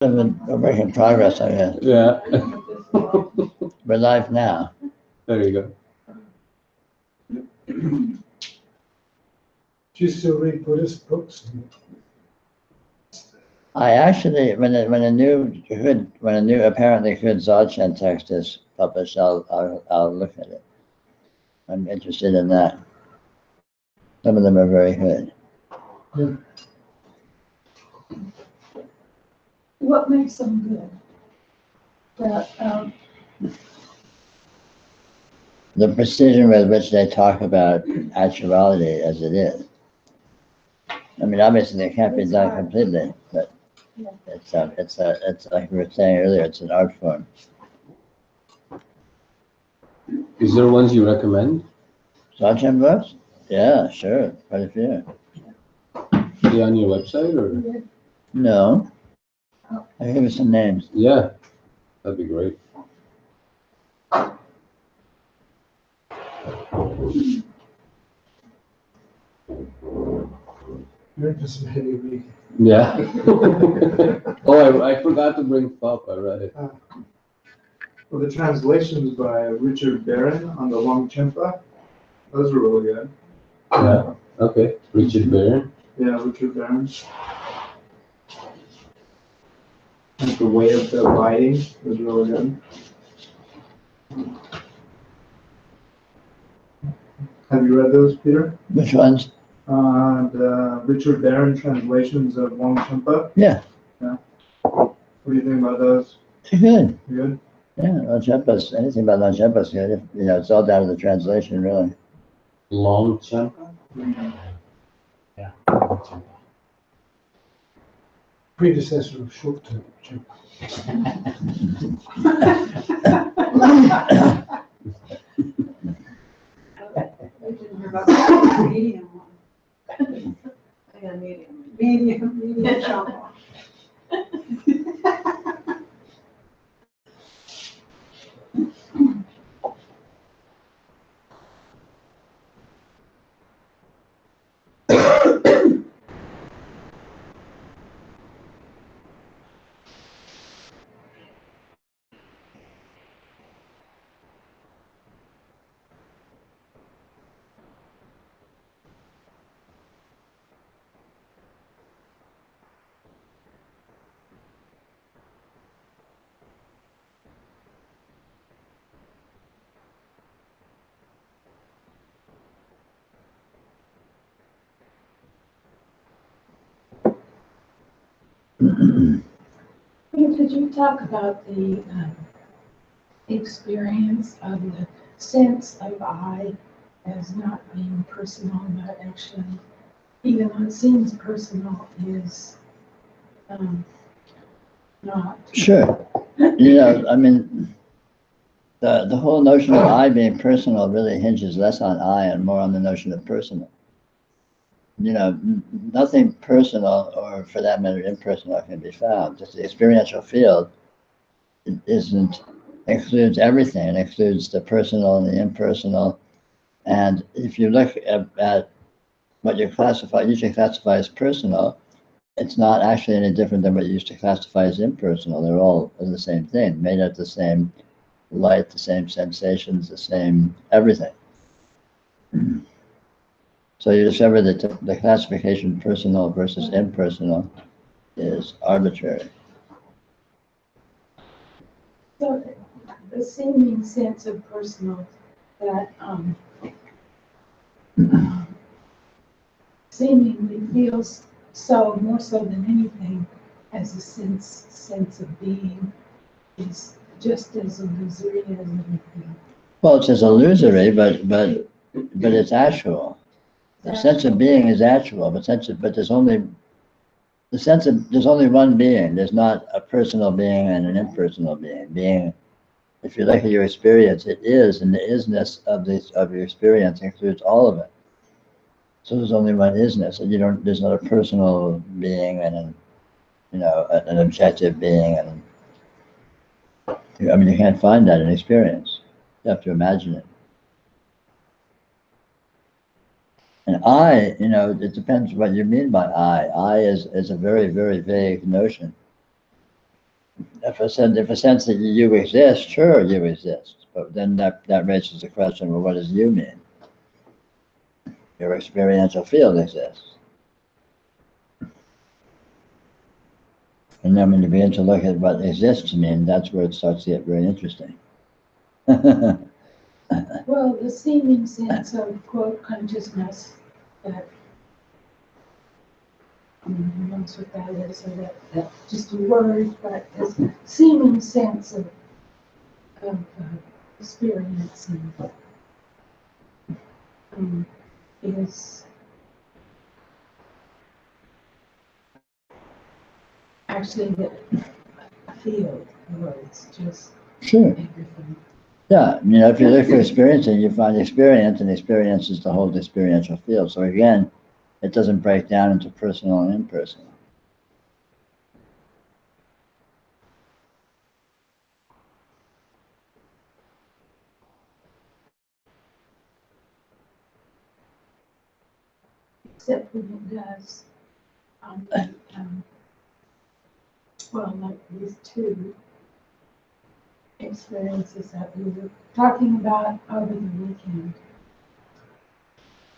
A work in progress, I guess. Yeah. We're live now. There you go. Do you still read Buddhist books? I actually, when a new apparently good Dzogchen text is published, I'll look at it. I'm interested in that. Some of them are very good. Yeah. What makes them good? That, The precision with which they talk about actuality as it is. I mean, obviously it can't be done completely, but Yeah. it's like we were saying earlier, it's an art form. Is there ones you recommend? Dzogchen books? Yeah, sure, quite a few. Are they on your website or? yeah, No, I give you some names. Yeah, that'd be great. You're interested in heavy reading. Yeah. Oh, I forgot to bring pop. I read it. Well, the translations by Richard Barron on the Longchenpa, those are really good. Yeah. Okay. Richard Barron. Yeah, Richard Barron. Like The Way of the Abiding was really good. Have you read those, Peter? Which ones? The Richard Barron translations of Longchenpa. Yeah, What do you think about those? they're good. You good? Yeah, Longchenpa's, anything about Longchenpa's good. You know, it's all down to the translation, really. Long Champ. Predecessor of short-term Chenpa. I didn't hear about the medium one. I got a medium shampoo. Could you talk about the experience of the sense of I as not being personal, but actually, even though it seems personal, is not? Sure. You know, I mean, the whole notion of I being personal really hinges less on I and more on the notion of personal. You know, nothing personal, or for that matter, impersonal, can be found. Just the experiential field includes everything. It includes the personal and the impersonal. And if you look at what you usually classify as personal, it's not actually any different than what you used to classify as impersonal. They're all the same thing, made of the same light, the same sensations, the same everything. So you discover that the classification personal versus impersonal is arbitrary. So the seeming sense of personal that seemingly feels so more so than anything as a sense of being is just as illusory as anything. Well, it's as illusory, but it's actual. The sense of being is actual, but there's only one being. There's not a personal being and an impersonal being. Being, if you look at your experience, it is, and the isness of your experience includes all of it. So there's only one isness, and there's not a personal being and an objective being, and I mean, you can't find that in experience. You have to imagine it. And I, it depends what you mean by I. I is a very, very vague notion. if a sense that you exist, sure, you exist. But then that raises the question, well, what does you mean? Your experiential field exists. And then when you begin to look at what exists mean, that's where it starts to get very interesting. Well, the seeming sense of quote consciousness that who knows what that is, or that's just a word, but this seeming sense of experience is actually a field, or it's just Sure. everything. Yeah, if you look for experiencing, you find experience, and experience is the whole experiential field. So again, it doesn't break down into personal and impersonal. Except when it does, well, like these two experiences that we were talking about over the weekend.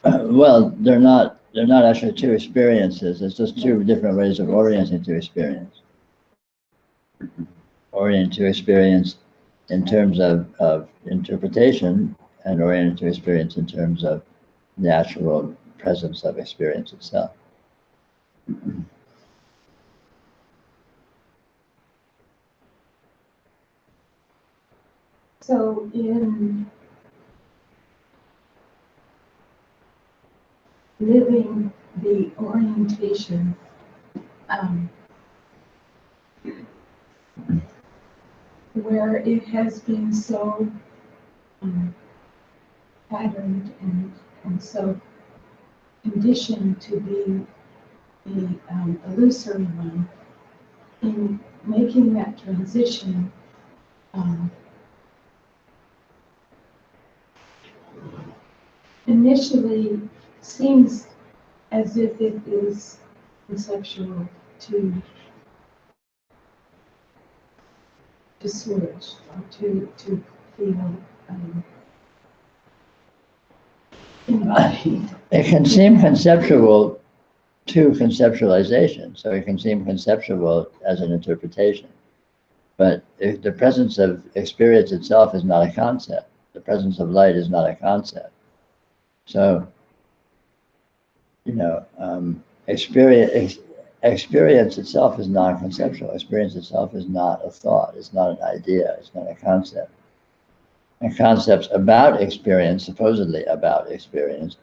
Well, they're not actually two experiences. It's just two different ways of orienting to experience. Orienting to experience in terms of interpretation, and orienting to experience in terms of the actual presence of experience itself. So in living the orientation, where it has been so patterned and so conditioned to be the illusory one, in making that transition, initially seems as if it is conceptual to switch or to feel embodied. It can seem conceptual to conceptualization, so it can seem conceptual as an interpretation. But the presence of experience itself is not a concept. The presence of light is not a concept. So, experience itself is non-conceptual. Experience itself is not a thought. It's not an idea. It's not a concept. And concepts about experience, supposedly about experience,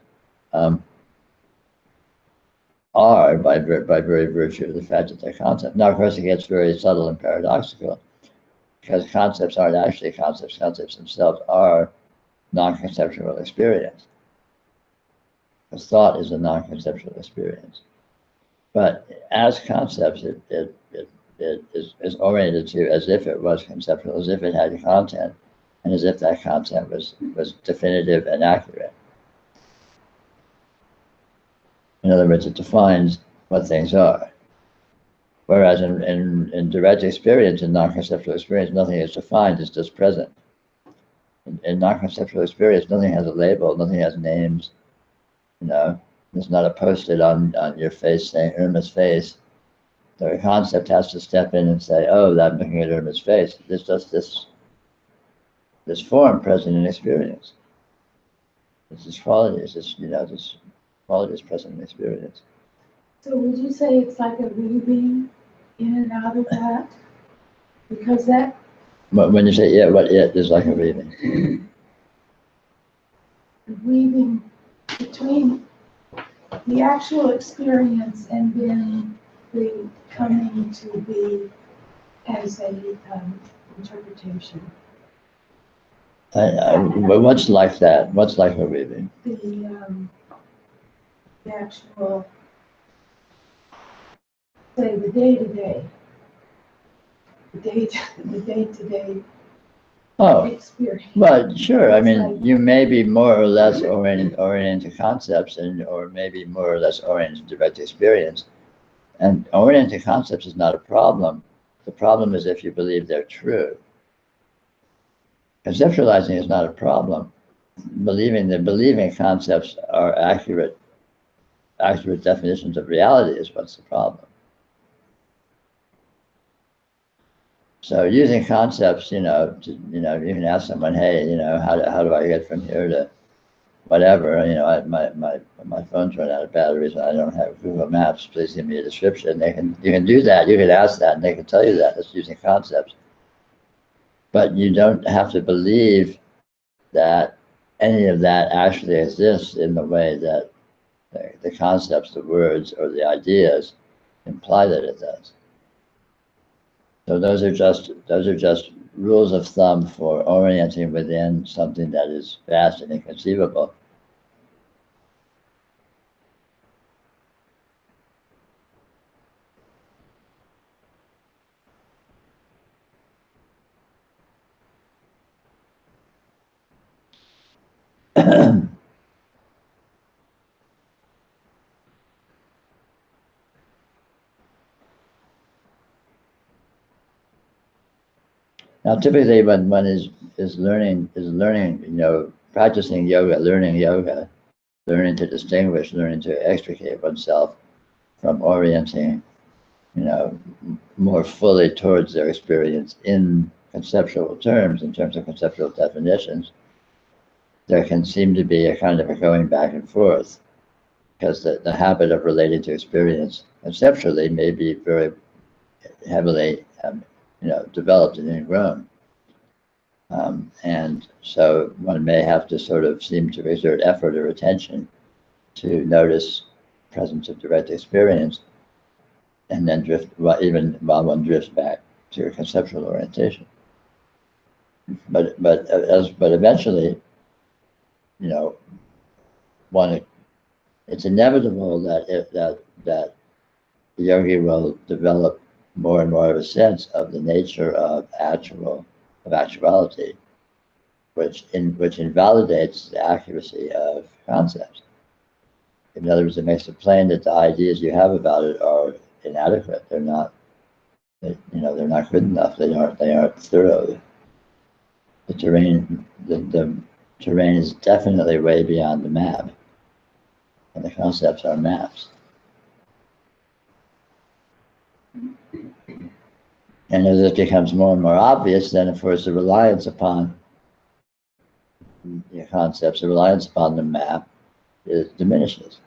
are by very virtue of the fact that they're concepts. Now, of course, it gets very subtle and paradoxical, because concepts aren't actually concepts. Concepts themselves are non-conceptual experience. Because thought is a non-conceptual experience. But as concepts, it is oriented to as if it was conceptual, as if it had content, and as if that content was definitive and accurate. In other words, it defines what things are. Whereas in direct experience, in non-conceptual experience, nothing is defined, it's just present. In non-conceptual experience, nothing has a label, nothing has names. There's not a post-it on your face saying Irma's face. The concept has to step in and say, oh, I'm looking at Irma's face. There's just this form present in experience. This quality is this quality is present in experience. So would you say it's like a weaving in and out of that? Because that... But when you say, yeah, what it is like a weaving. Weaving between the actual experience and then the coming to be as a interpretation. But what's like that? What's like a weaving? The actual, say, the day-to-day, the day-to-day experience. Well, sure. I mean, Like, you may be more or less oriented to concepts, or maybe more or less oriented to direct experience. And oriented concepts is not a problem. The problem is if you believe they're true. Conceptualizing is not a problem. Believing concepts are accurate definitions of reality is what's the problem. So using concepts, you can ask someone, hey, how do I get from here to whatever? My phone's run out of batteries and I don't have Google Maps. Please give me a description. You can do that. You can ask that, and they can tell you that. It's using concepts. But you don't have to believe that any of that actually exists in the way that the concepts, the words, or the ideas imply that it does. So those are just rules of thumb for orienting within something that is vast and inconceivable. Now, typically, when one is learning, practicing yoga, learning to distinguish, learning to extricate oneself from orienting, more fully towards their experience in conceptual terms, in terms of conceptual definitions, there can seem to be a kind of a going back and forth, because the habit of relating to experience conceptually may be very heavily developed and ingrown. And so one may have to sort of seem to exert effort or attention to notice presence of direct experience, and then drift, even while one drifts back to a conceptual orientation. But eventually, it's inevitable that the yogi will develop more and more of a sense of the nature of actuality, which invalidates the accuracy of concepts. In other words, it makes it plain that the ideas you have about it are inadequate. They're not good enough. They aren't thorough. The terrain is definitely way beyond the map, and the concepts are maps. And as it becomes more and more obvious, then of course the reliance upon the concepts, the reliance upon the map diminishes.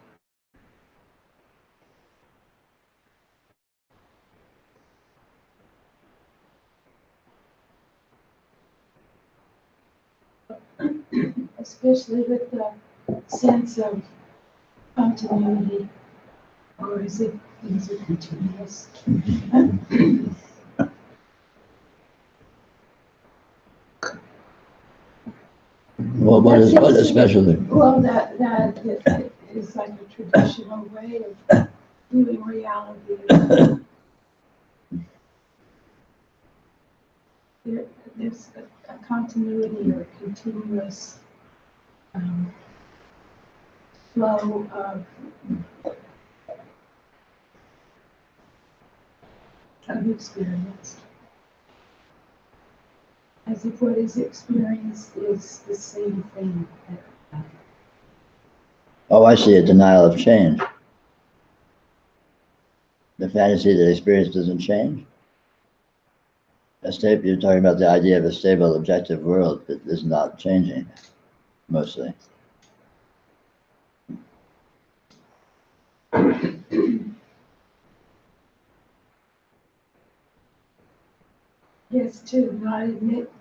Especially with the sense of continuity, or is it continuous? Well, what especially? Well, that is like a traditional way of viewing reality. There's a continuity or a continuous flow of experience. As if what is experienced is the same thing. Oh, I see, a denial of change. The fantasy that experience doesn't change. You're talking about the idea of a stable, objective world that is not changing, mostly. Yes, to admit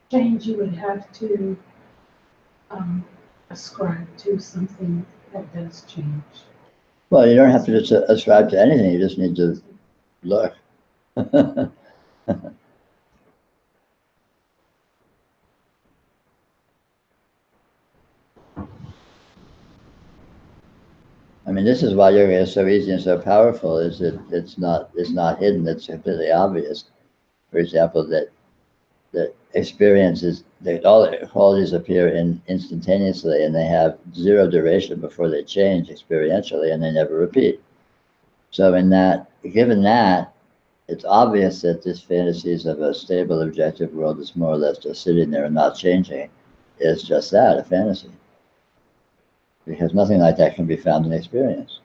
change, you would have to ascribe to something that does change. Well, you don't have to just ascribe to anything. You just need to look. I mean, this is why yoga is so easy and so powerful. Is that it's not hidden. It's completely obvious. For example, that experiences, all the qualities appear instantaneously, and they have zero duration before they change experientially, and they never repeat. So in that, given that, it's obvious that this fantasies of a stable, objective world that's more or less just sitting there and not changing is just that, a fantasy. Because nothing like that can be found in experience.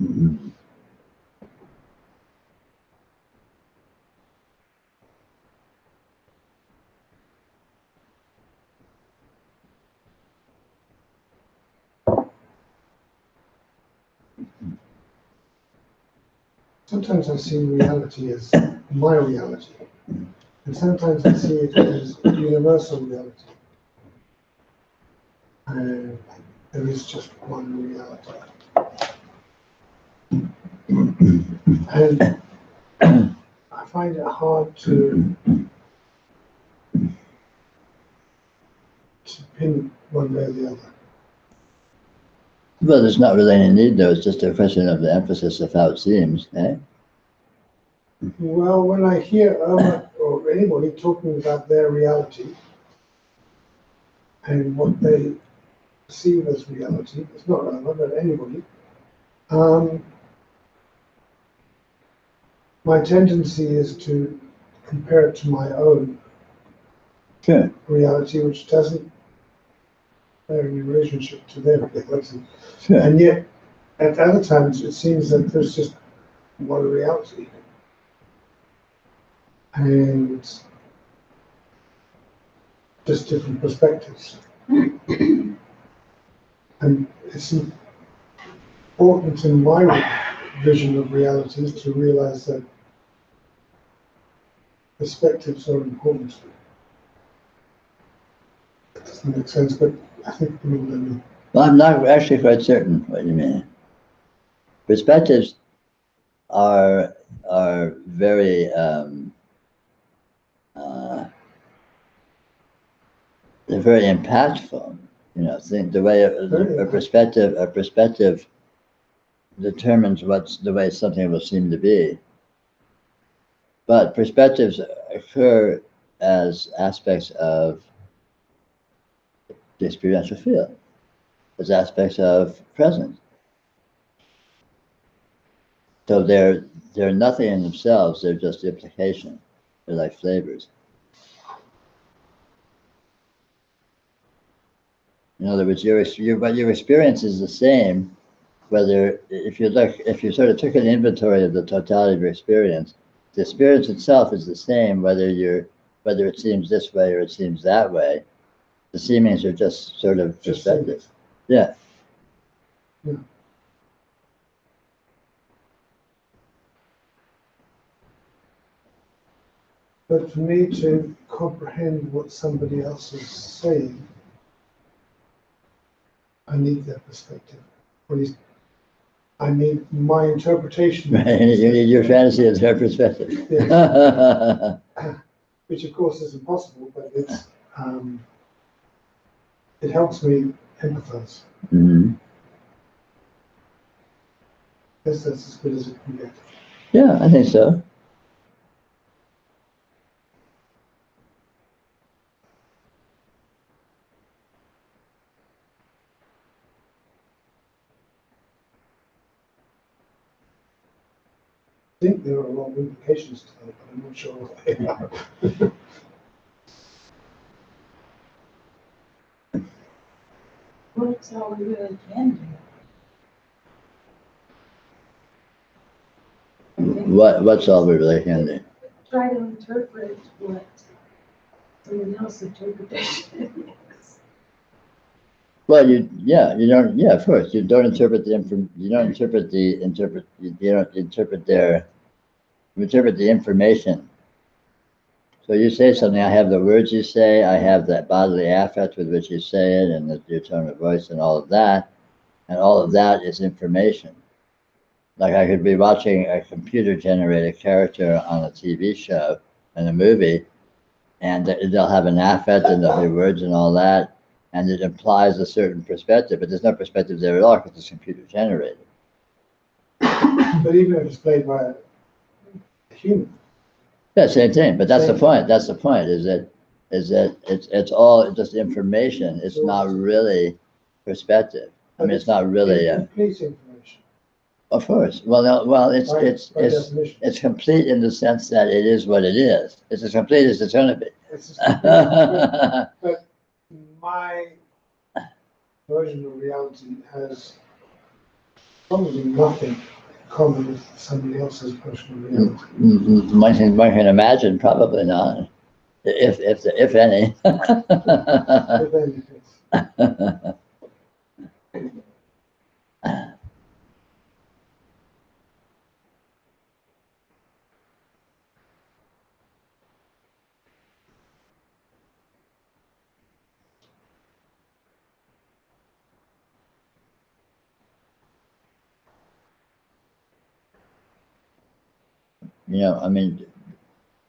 Mhm. Sometimes I see reality as my reality, and sometimes I see it as universal reality. And there is just one reality. And I find it hard to pin one way or the other. Well, there's not really any need though, it's just a question of the emphasis of how it seems, eh? Well, when I hear Irma or anybody talking about their reality and what they perceive as reality, it's not Irma, but anybody, my tendency is to compare it to my own Sure. reality, which doesn't bear any relationship to their reality. Sure. And yet, at other times, it seems that there's just one reality. And just different perspectives. And it's important in my vision of reality is to realize that perspectives are important. It doesn't make sense, but I think you know what I mean. Well, I'm not actually quite certain what you mean. Perspectives are very they're very impactful. You know, think the way a perspective determines what's the way something will seem to be. But perspectives occur as aspects of the experiential field, as aspects of presence. So they're nothing in themselves, they're just implication. They're like flavors. In other words, what your experience is the same, whether if you sort of took an inventory of the totality of your experience, the experience itself is the same whether it seems this way or it seems that way. The seemings are just sort of perspective. Yeah. Yeah. But for me to comprehend what somebody else is saying, I need their perspective. Or at least I need my interpretation. Right. You need your fantasy as their perspective. Which of course is impossible, but it helps me empathize. Mm-hmm. Guess that's as good as it can get. Yeah, I think so. I think there are a lot of implications to that, but I'm not sure what they are. That's all we really can do. What's all we really can do? Try to interpret what someone else's interpretation is. Well, you don't, yeah, of course, you don't interpret the you don't interpret their, you interpret the information. So you say something, I have the words you say, I have that bodily affect with which you say it, and your tone of voice and all of that is information. Like I could be watching a computer-generated character on a TV show and a movie, and they'll have an affect and there'll be words and all that, and it implies a certain perspective, but there's no perspective there at all because it's computer-generated. But even if it's played by a human. Yeah, same thing. But that's the Same point. That's the point. Is that it's all just information. It's not really perspective. I mean, it's not really. Complete information. Of course. Well, no, well, By definition. it's complete in the sense that it is what it is. It's as complete as it's going to be. It's just complete, but my version of reality has probably nothing in common with somebody else's version of reality. One can imagine, probably not, if any. If anything. I mean,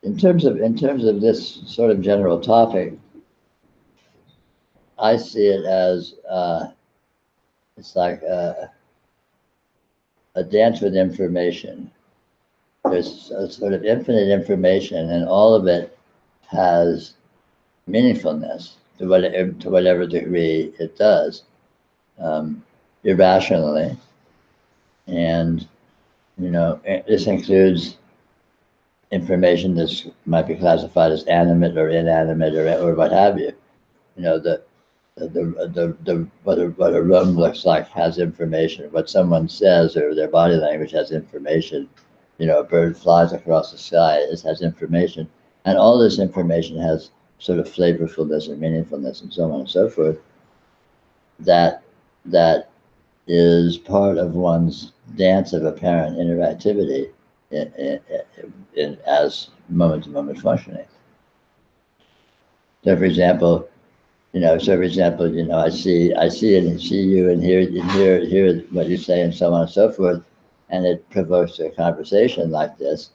in terms of this sort of general topic, I see it as it's like a dance with information. There's a sort of infinite information, and all of it has meaningfulness to whatever degree it does, irrationally. And this includes information that might be classified as animate or inanimate or what have you. What a room looks like has information. What someone says or their body language has information. A bird flies across the sky, it has information. And all this information has sort of flavorfulness and meaningfulness and so on and so forth. That is part of one's dance of apparent interactivity as moment-to-moment functioning. So, for example, I see it and see you and hear what you say and so on and so forth, and it provokes a conversation like this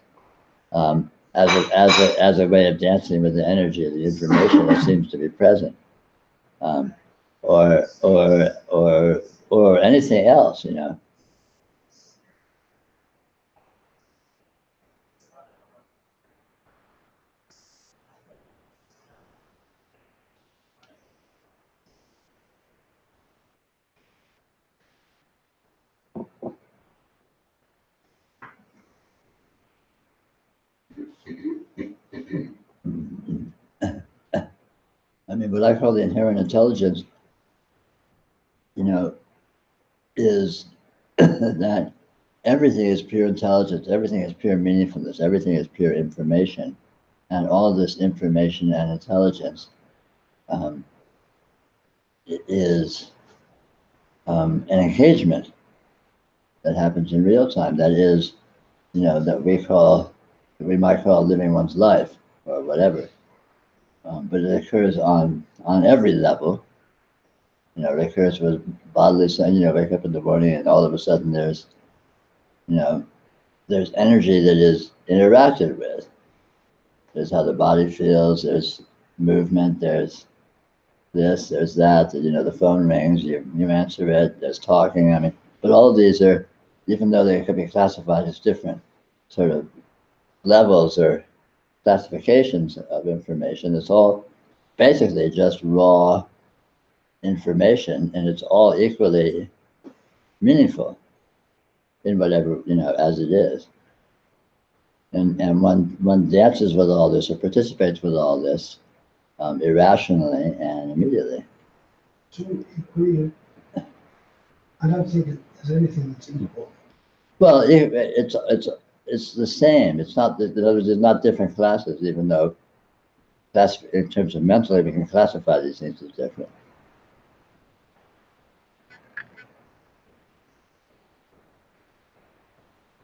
as a way of dancing with the energy of the information that seems to be present, or anything else, I mean, what I call the inherent intelligence, is that everything is pure intelligence, everything is pure meaningfulness, everything is pure information, and all this information and intelligence is an engagement that happens in real time. That is, that we might call living one's life or whatever. But it occurs on every level. It occurs with bodily sense. Wake up in the morning and all of a sudden there's energy that is interacted with. There's how the body feels. There's movement. There's this. There's that. The phone rings. You answer it. There's talking. I mean, but all of these are, even though they could be classified as different sort of levels or classifications of information, it's all basically just raw information, and it's all equally meaningful in whatever, as it is. And one dances with all this or participates with all this irrationally and immediately. So equally I don't think there's anything that's equal. Well, it's the same. It's not, in other words, it's not different classes, even though that's, in terms of mentally, we can classify these things as different.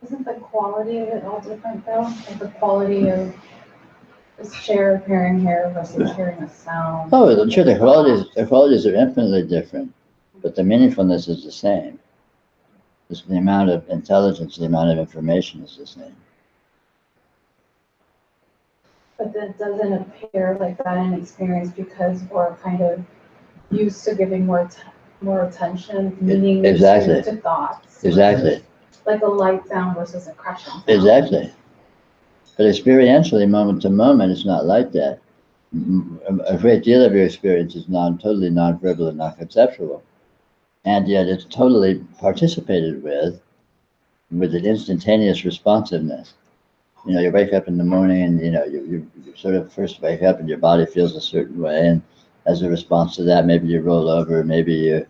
Isn't the quality of it all different though? Like the quality of this chair hearing here versus hearing a sound? Oh, sure, the qualities are infinitely different, but the meaningfulness is the same. Just the amount of intelligence, the amount of information is the same. But that doesn't appear like that in experience because we're kind of used to giving more attention, meaning Exactly. to thoughts. Exactly. Like a light sound versus a crashing sound. Exactly. But experientially, moment to moment, it's not like that. A great deal of your experience is totally non-verbal and non-conceptual. And yet it's totally participated with an instantaneous responsiveness. You know, you wake up in the morning and, you know, you sort of first wake up and your body feels a certain way. And as a response to that, maybe you roll over, maybe you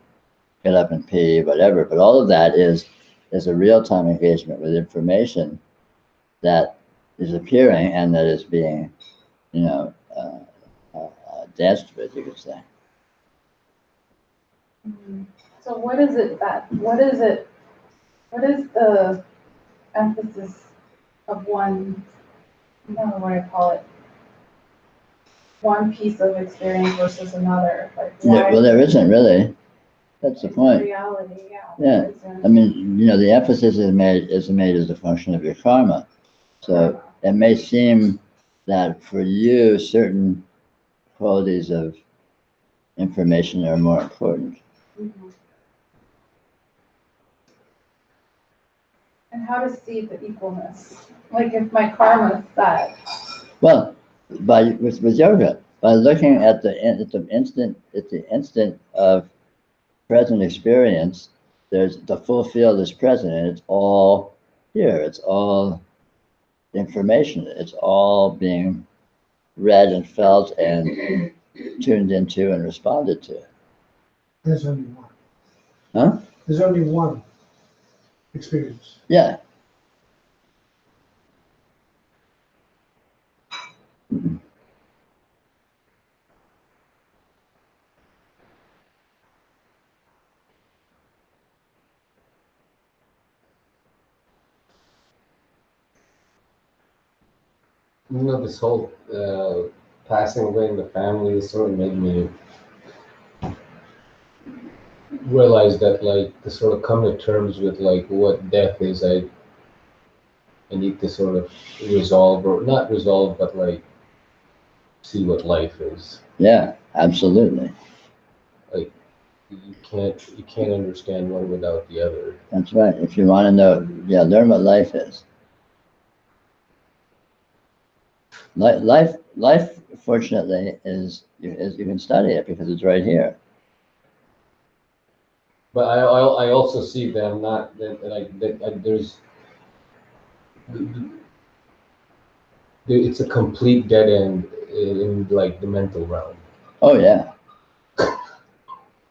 get up and pee, whatever. But all of that is a real-time engagement with information that is appearing and that is being, you know, danced with, you could say. So what is the emphasis of one, I don't know what I call it, one piece of experience versus another? Like Yeah, well, there isn't really. That's the point. Reality, yeah. Yeah. I mean, you know, the emphasis is made as a function of your karma. So it may seem that for you, certain qualities of information are more important. Mm-hmm. And how to see the equalness? Like if my karma is that. Well, with yoga, by looking at the instant of present experience, there's the full field is present, and it's all here. It's all information. It's all being read and felt and tuned into and responded to. There's only one. Huh? There's only one experience. Yeah. You know, this whole passing away in the family sort of made me realize that, like, to sort of come to terms with like what death is, I need to sort of resolve, or not resolve, but like see what life is. Yeah, absolutely. Like you can't understand one without the other. That's right. If you want to know, yeah, learn what life is. Life, fortunately, is you can study it because it's right here. But I also see them not that like that there's it's a complete dead end in like the mental realm. Oh yeah,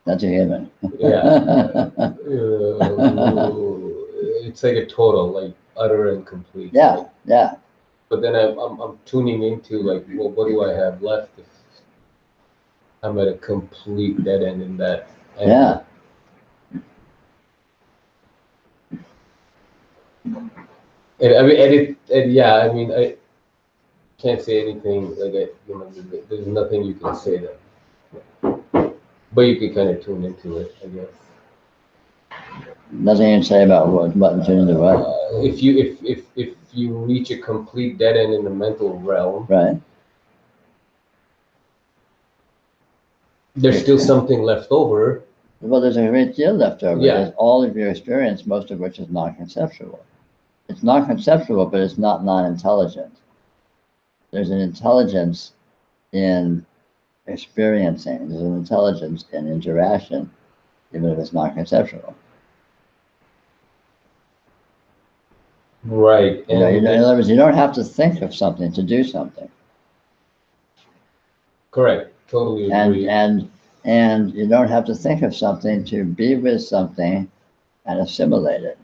that's a given. Yeah, it's like a total, like utter and complete. Yeah, like, yeah. But then I'm tuning into like, well, what do I have left if I'm at a complete dead end in that? Yeah. And I mean, yeah, I mean, I can't say anything like there's nothing you can say that, but you can kind of tune into it, I guess. Nothing you can say about what tuning to what. If you reach a complete dead end in the mental realm, Right. there's still something left over. Well, there's a great deal left over. Yeah. There's all of your experience, most of which is non-conceptual. It's non-conceptual, but it's not non-intelligent. There's an intelligence in experiencing. There's an intelligence in interaction, even if it's not conceptual. Right. You know, in other words, you don't have to think of something to do something. Correct. Totally agree. And you don't have to think of something to be with something and assimilate it.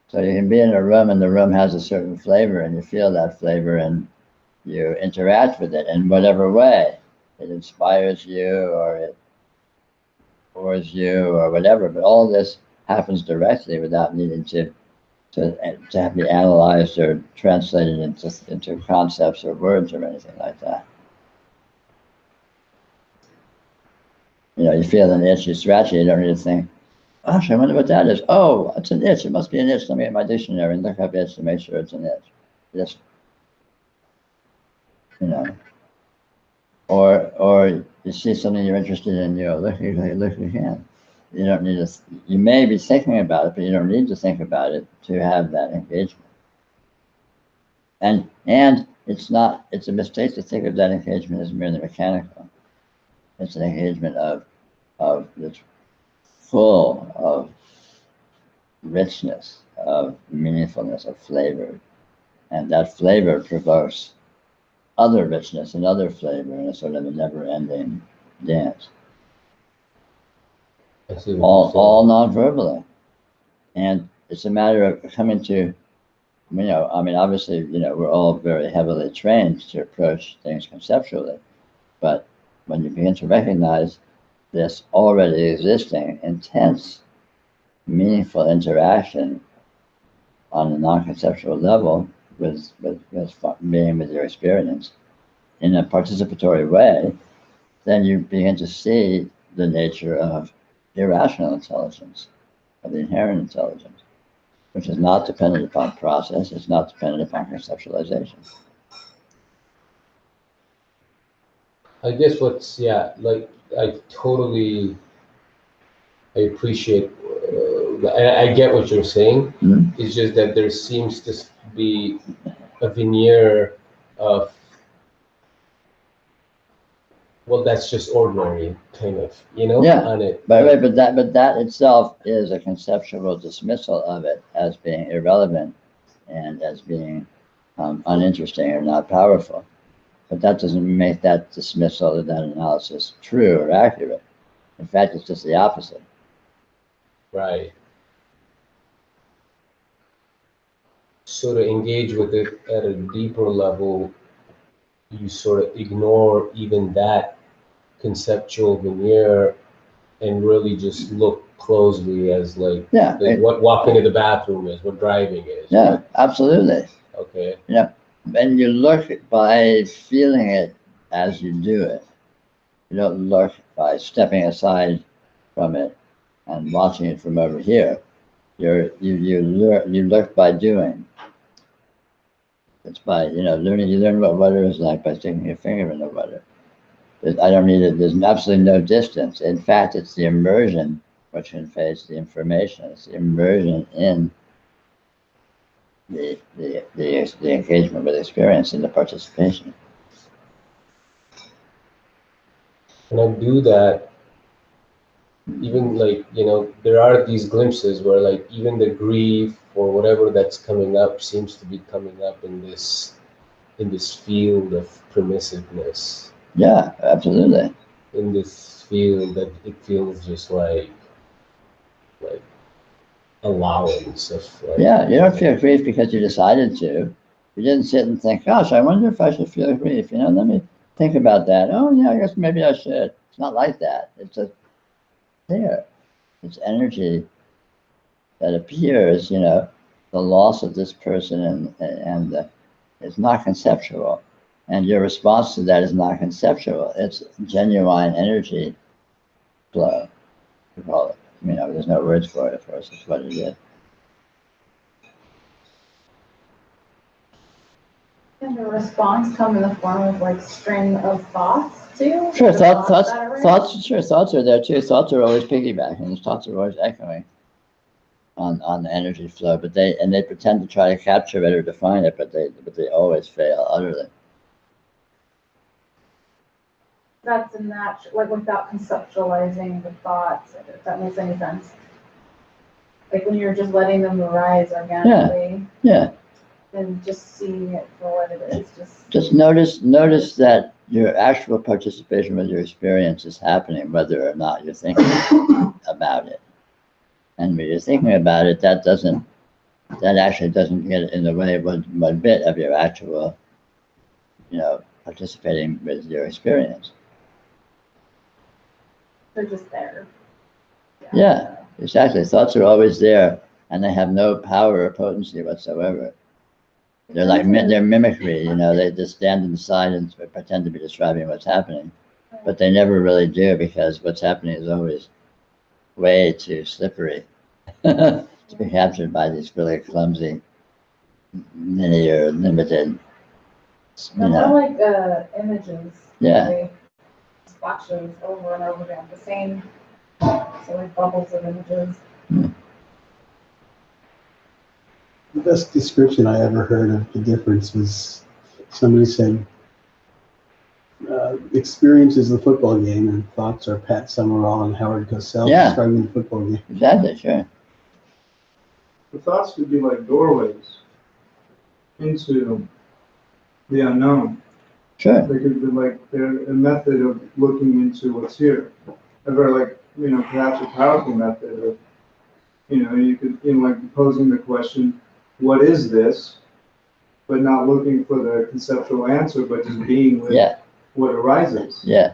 So you can be in a room and the room has a certain flavor and you feel that flavor and you interact with it in whatever way. It inspires you or it bores you or whatever, but all this happens directly without needing to have to be analyzed or translated into concepts or words or anything like that. You know, you feel an itch, you scratch it, you don't need to think, gosh, I wonder what that is. Oh, it's an itch. It must be an itch. Let me get my dictionary and look up itch to make sure it's an itch. Just, you know. Or you see something you're interested in, you look again. You don't need to, you may be thinking about it, but you don't need to think about it to have that engagement. And it's a mistake to think of that engagement as merely mechanical. It's an engagement of that's full of richness, of meaningfulness, of flavor. And that flavor provokes other richness and other flavor in a sort of a never-ending dance. All non-verbally. And it's a matter of coming to, you know, I mean, obviously, you know, we're all very heavily trained to approach things conceptually, but when you begin to recognize this already existing, intense, meaningful interaction on a non-conceptual level with being with your experience in a participatory way, then you begin to see the nature of irrational intelligence, of the inherent intelligence, which is not dependent upon process, it's not dependent upon conceptualization. I guess like I appreciate, I get what you're saying. Mm-hmm. It's just that there seems to be a veneer of, well, that's just ordinary, kind of, you know, yeah, on it. But that itself is a conceptual dismissal of it as being irrelevant and as being uninteresting or not powerful. But that doesn't make that dismissal or that analysis true or accurate. In fact, it's just the opposite. Right. So to engage with it at a deeper level, you sort of ignore even that conceptual veneer and really just look closely as like what walking to the bathroom is, what driving is. Yeah, right? Absolutely. Okay. You know, and you look by feeling it as you do it. You don't look by stepping aside from it and watching it from over here. You look by doing. It's by, you know, learning. You learn what water is like by sticking your finger in the water. I don't need it. There's absolutely no distance. In fact, it's the immersion which conveys the information. It's the immersion in the engagement with experience and the participation. And I do that. Even like, you know, there are these glimpses where like even the grief or whatever that's coming up seems to be coming up in this field of permissiveness. Yeah, absolutely. In this field that it feels just like allowance of like, yeah, you don't feel grief because you decided to. You didn't sit and think, gosh, I wonder if I should feel grief. You know, let me think about that. Oh yeah, I guess maybe I should. It's not like that. It's just there. It's energy that appears, you know, the loss of this person and it's not conceptual. And your response to that is not conceptual. It's genuine energy flow, we call it. You know, there's no words for it, of course. It's what it is. Can the response come in the form of like string of thoughts too? Sure, thoughts are there too. Thoughts are always piggybacking. Thoughts are always echoing on the energy flow, but they pretend to try to capture it or define it, but they always fail utterly. That's a natural, like without conceptualizing the thoughts, if that makes any sense. Like when you're just letting them arise organically. Yeah. And just seeing it for what it is. Just notice that your actual participation with your experience is happening, whether or not you're thinking about it. And when you're thinking about it, that actually doesn't get in the way of one bit of your actual, participating with your experience. They're just there. Yeah, exactly. Thoughts are always there, and they have no power or potency whatsoever. They're like they're mimicry, they just stand in the side and pretend to be describing what's happening, but they never really do, because what's happening is always way too slippery to be captured by these really clumsy, linear, limited, They're more like images. Yeah. They splashes over and over again. The same, so like bubbles of images. The best description I ever heard of the difference was somebody said, experience is the football game and thoughts are Pat Summerall and Howard Cosell Yeah. describing the football game. Exactly, sure. The thoughts could be like doorways into the unknown. Sure. They could be like, they're a method of looking into what's here. A very perhaps a powerful method of, you could, like posing the question, what is this? But not looking for the conceptual answer, but just being with what arises. Yeah.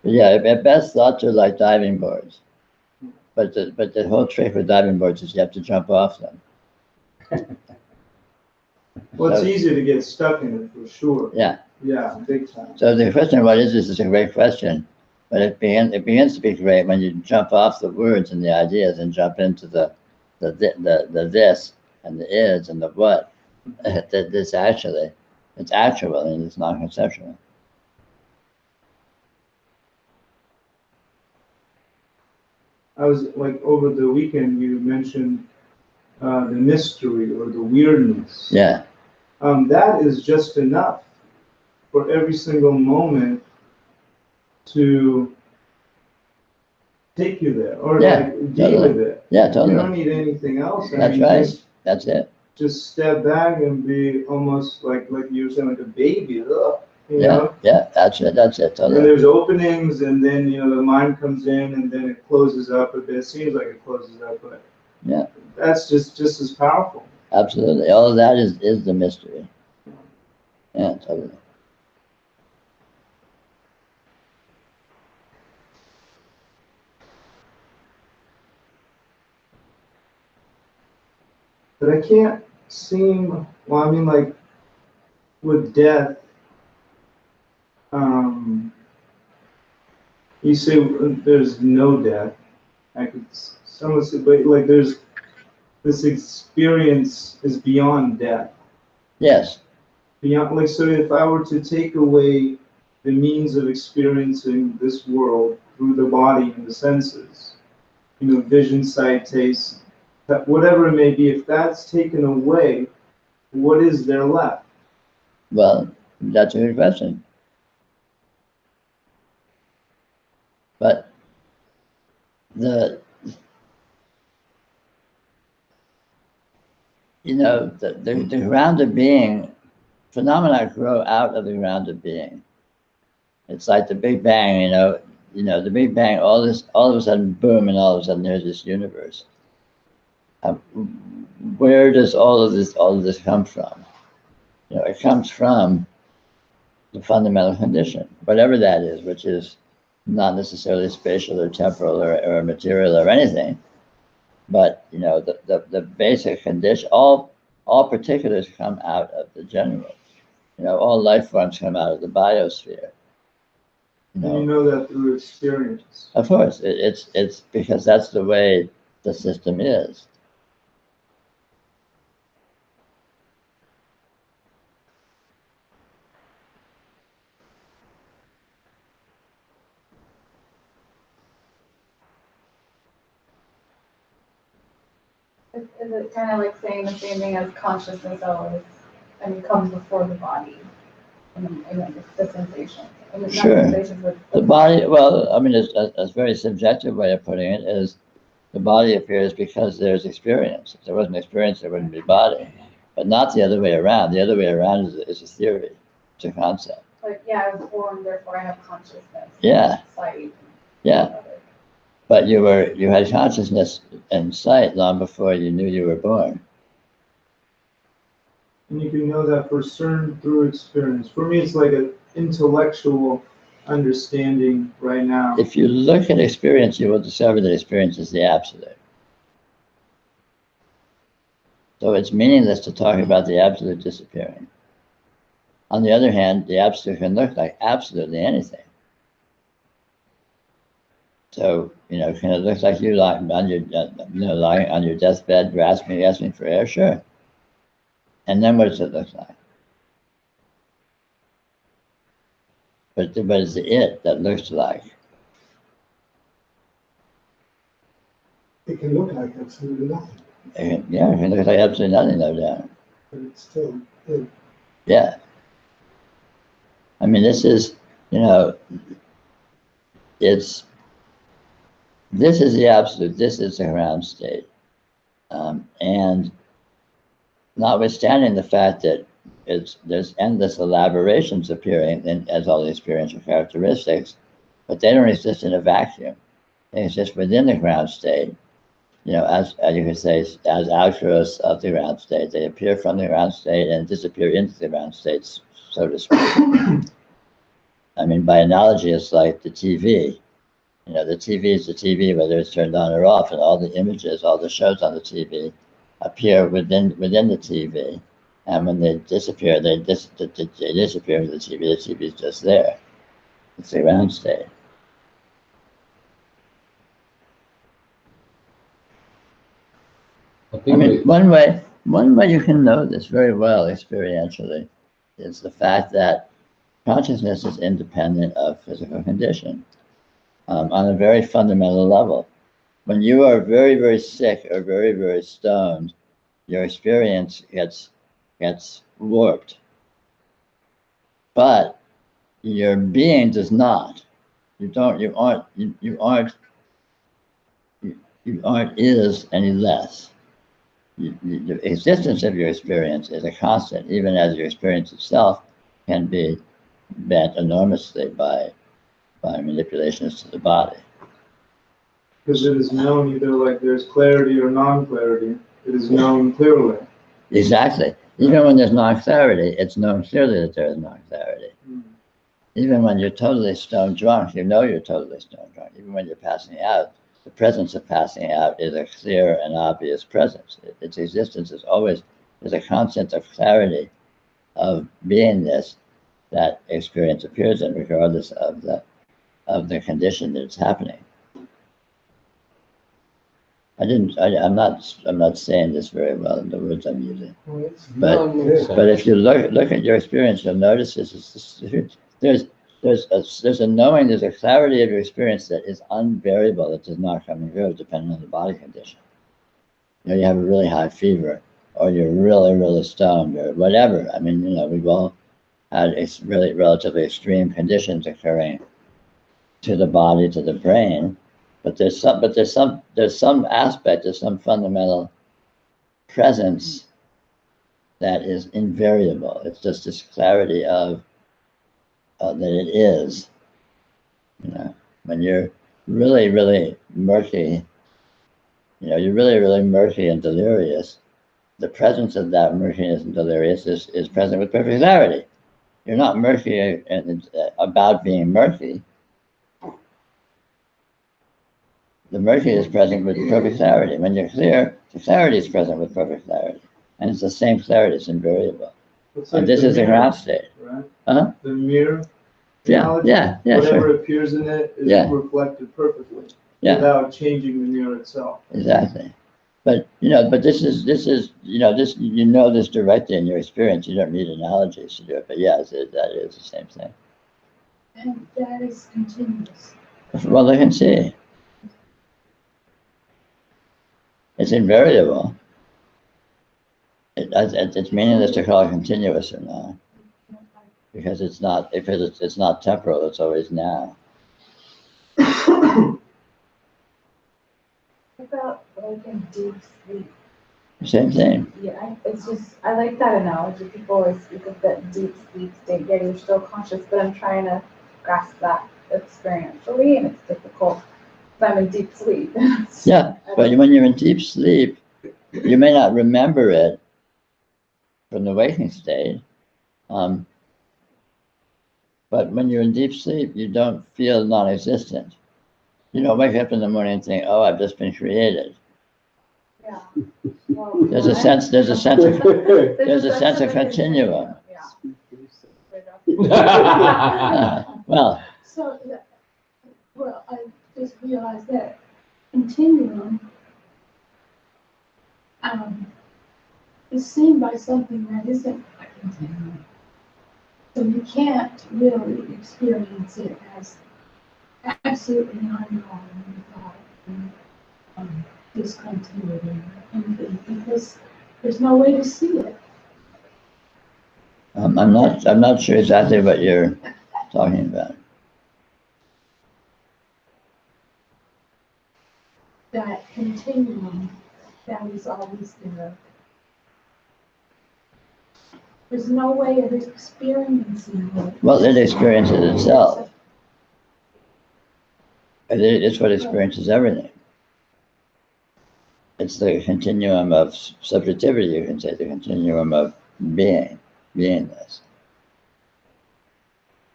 At best, thoughts are like diving boards. But the whole trick with diving boards is you have to jump off them. Well, it's easy to get stuck in it for sure. Yeah. Yeah, big time. So the question, what is this, is a great question. But it begins to be great when you jump off the words and the ideas and jump into the this and the is and the what. This actually, it's actual and it's non-conceptual. I was over the weekend, you mentioned the mystery or the weirdness. Yeah. That is just enough for every single moment to take you there or be with it. Yeah, totally. You don't need anything else. That's right. That's it. Just step back and be almost like you were saying, like a baby. You Yeah, know? yeah, that's it. Totally. And there's openings, and then the mind comes in, and then it closes up a bit. It seems like it closes up, but yeah, that's just as powerful. Absolutely. All of that is the mystery. Yeah, totally. But I can't seem. Well, I mean, like with death, you say there's no death. I could somewhat say, but like there's this experience is beyond death. Yes. Beyond, so if I were to take away the means of experiencing this world through the body and the senses, vision, sight, taste, whatever it may be, if that's taken away, what is there left? Well, that's a good question. But the ground of being, phenomena grow out of the ground of being. It's like the Big Bang, the Big Bang, all of a sudden, boom, and all of a sudden there's this universe. Where does all of this come from? It comes from the fundamental condition, whatever that is, which is not necessarily spatial or temporal or material or anything, but the basic condition. All particulars come out of the general. All life forms come out of the biosphere. And you know that through experience. Of course, it's because that's the way the system is. Is it kind of like saying the same thing as consciousness always, comes before the body, and the sensation? Sure. The body, well, I mean, a very subjective way of putting it is the body appears because there's experience. If there wasn't experience, there wouldn't be body. But not the other way around. The other way around is a theory. It's a concept. Like, I was born, therefore I have consciousness. Yeah. Sight. Yeah. But you had consciousness and sight long before you knew you were born. And you can know that for certain through experience. For me, it's like an intellectual understanding right now. If you look at experience, you will discover that experience is the absolute. So it's meaningless to talk about the absolute disappearing. On the other hand, the absolute can look like absolutely anything. So, can it look like you lying on your, lying on your deathbed, gasping for air? Sure. And then what does it look like? But it's the it that looks like. It can look like absolutely nothing, It can look like absolutely nothing, no doubt. but it's still it. Yeah. I mean, this is, this is the absolute, this is the ground state. And notwithstanding the fact that there's endless elaborations appearing as all the experiential characteristics, but they don't exist in a vacuum. They exist within the ground state, as you could say, as outgrowths of the ground state. They appear from the ground state and disappear into the ground states, so to speak. I mean, by analogy, it's like the TV. The TV is the TV, whether it's turned on or off, and all the images, all the shows on the TV appear within the TV. And when they disappear, they disappear from the TV. The TV is just there. It's the ground state. I mean, one way you can know this very well experientially is the fact that consciousness is independent of physical condition on a very fundamental level. When you are very, very sick or very, very stoned, your experience gets warped. But your being does not. You aren't is any less. The existence of your experience is a constant, even as your experience itself can be bent enormously by manipulations to the body. Because it is known either like there's clarity or non-clarity. It is known clearly. Exactly. Even when there's non-clarity, it's known clearly that there is non-clarity. Even when you're totally stone drunk, you know you're totally stone drunk. Even when you're passing out, the presence of passing out is a clear and obvious presence. Its existence is always, there's a constant of clarity of beingness that experience appears in, regardless of the condition that it's happening. I'm not saying this very well in the words I'm using. But if you look at your experience, you'll notice there's a knowing, there's a clarity of your experience that is unvariable, that does not come and go depending on the body condition. You have a really high fever, or you're really, really stoned, or whatever. I mean, we've all had really relatively extreme conditions occurring to the body, to the brain. But there's some aspect, there's some fundamental presence that is invariable. It's just this clarity of that it is. When you're really, really murky, you're really, really murky and delirious. The presence of that murkiness and delirious is present with perfect clarity. You're not murky about being murky. The murky is present with perfect clarity. When you're clear, the clarity is present with perfect clarity. And it's the same clarity, it's invariable. Like and this is the ground state. Right? Uh-huh. The mirror. Yeah, whatever sure. appears in it is reflected perfectly without changing the mirror itself. Exactly. But this is this directly in your experience. You don't need analogies to do it. But that is the same thing. And that is continuous. Well, I can see. It's invariable. It's meaningless to call it continuous or not, because it's not temporal. It's always now. What about like in deep sleep? Same thing. Yeah, it's just, I like that analogy. People always speak of that deep sleep state. Yeah, you're still conscious, but I'm trying to grasp that experientially, and it's difficult. I'm in deep sleep. Yeah, but when you're in deep sleep, you may not remember it from the waking state. But when you're in deep sleep, you don't feel non-existent. You don't wake up in the morning and think, "Oh, I've just been created." Yeah. Well, There's a sense of continuum. Yeah. Well, So, well, I just realized that continuum is seen by something that isn't a continuum. So you can't really experience it as absolutely ongoing without discontinuity or anything, because there's no way to see it. I'm not sure exactly what you're talking about. That continuum that is always there. There's no way of experiencing it. Well, it experiences itself. It's what experiences everything. It's the continuum of subjectivity, you can say, the continuum of beingness,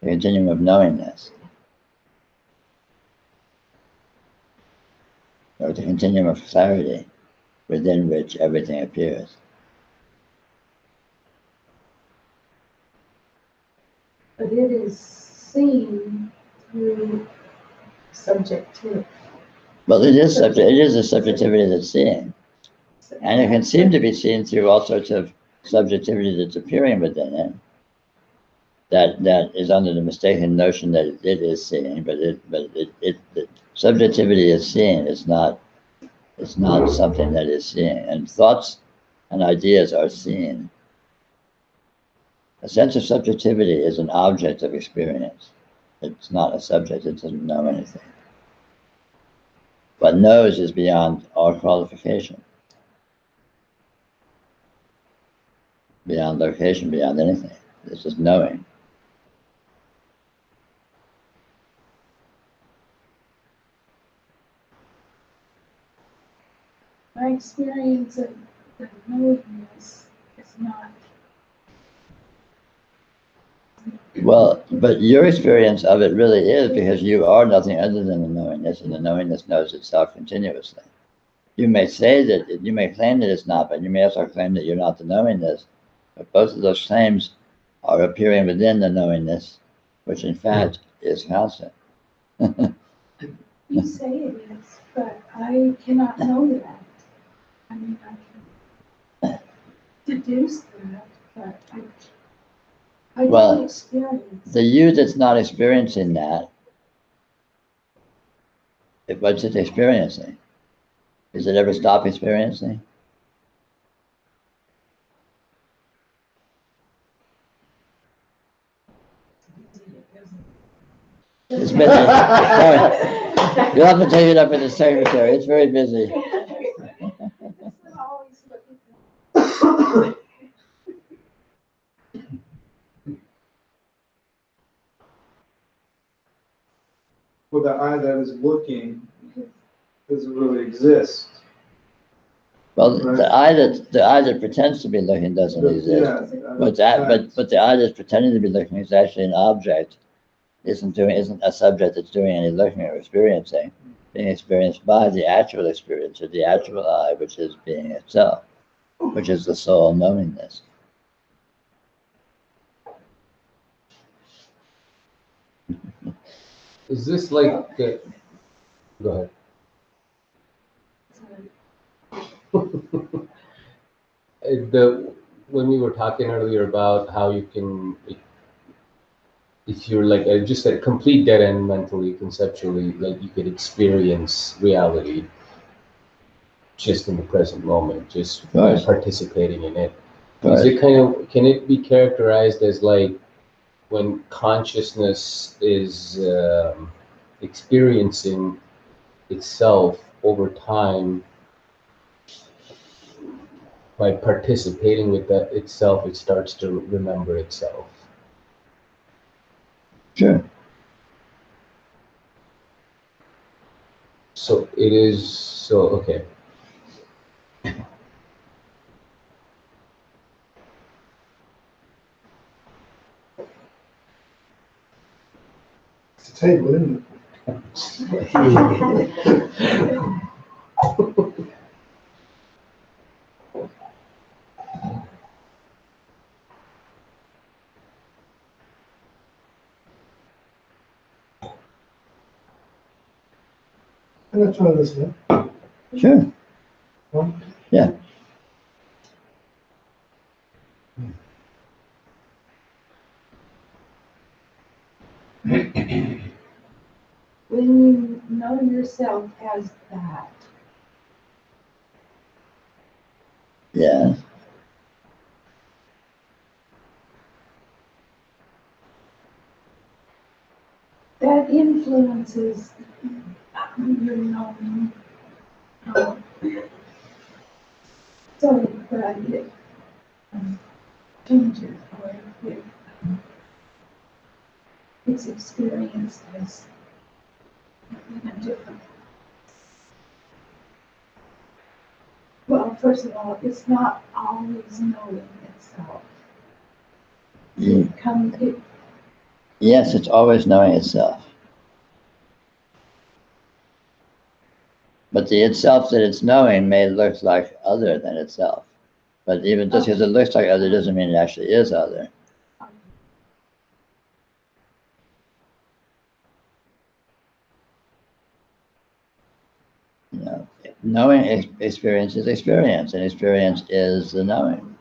the continuum of knowingness, or the continuum of clarity within which everything appears. But it is seen through subjectivity. Well, it is a subjectivity that's seeing. And it can seem to be seen through all sorts of subjectivity that's appearing within it. That is under the mistaken notion that it is seeing, but the subjectivity is seeing. It's not something that is seeing. And thoughts and ideas are seen. A sense of subjectivity is an object of experience. It's not a subject. It doesn't know anything. What knows is beyond all qualification, beyond location, beyond anything. It's just knowing. My experience of the knowingness is not. Well, but your experience of it really is because you are nothing other than the knowingness, and the knowingness knows itself continuously. You may say that, you may claim that it's not, but you may also claim that you're not the knowingness. But both of those claims are appearing within the knowingness, which in fact is constant. You say it is, but I cannot know that. I mean, I can deduce that, but I Well, don't experience. The you that's not experiencing that, what's it experiencing? Does it ever stop experiencing? It's busy. Sorry. You'll have to take it up with the secretary. It's very busy. Well, the eye that is looking doesn't really exist. Well, Right. the eye that pretends to be looking doesn't exist. Yeah, But the eye that's pretending to be looking is actually an object. Isn't a subject that's doing any looking or experiencing, being experienced by the actual experiencer, the actual eye, which is being itself, which is the soul knowingness. Is this like, go ahead. When we were talking earlier about how you can, if you're like just at a complete dead end mentally, conceptually, like you could experience reality just in the present moment, just by participating in it. Is it can it be characterized as like when consciousness is experiencing itself over time, by participating with that itself, it starts to remember itself? Sure. So it is, so, okay. It's a table, isn't it? I'm gonna try this now. Sure. One. Yeah. When you know yourself as that, Yeah. that influences your knowing. So that it changes or it's experienced as different. Well, first of all, it's not always knowing itself. You, It yes, it's always knowing itself. But the itself that it's knowing may look like other than itself. But even just because it looks like other doesn't mean it actually is other. You know, knowing experience is experience, and experience is the knowing.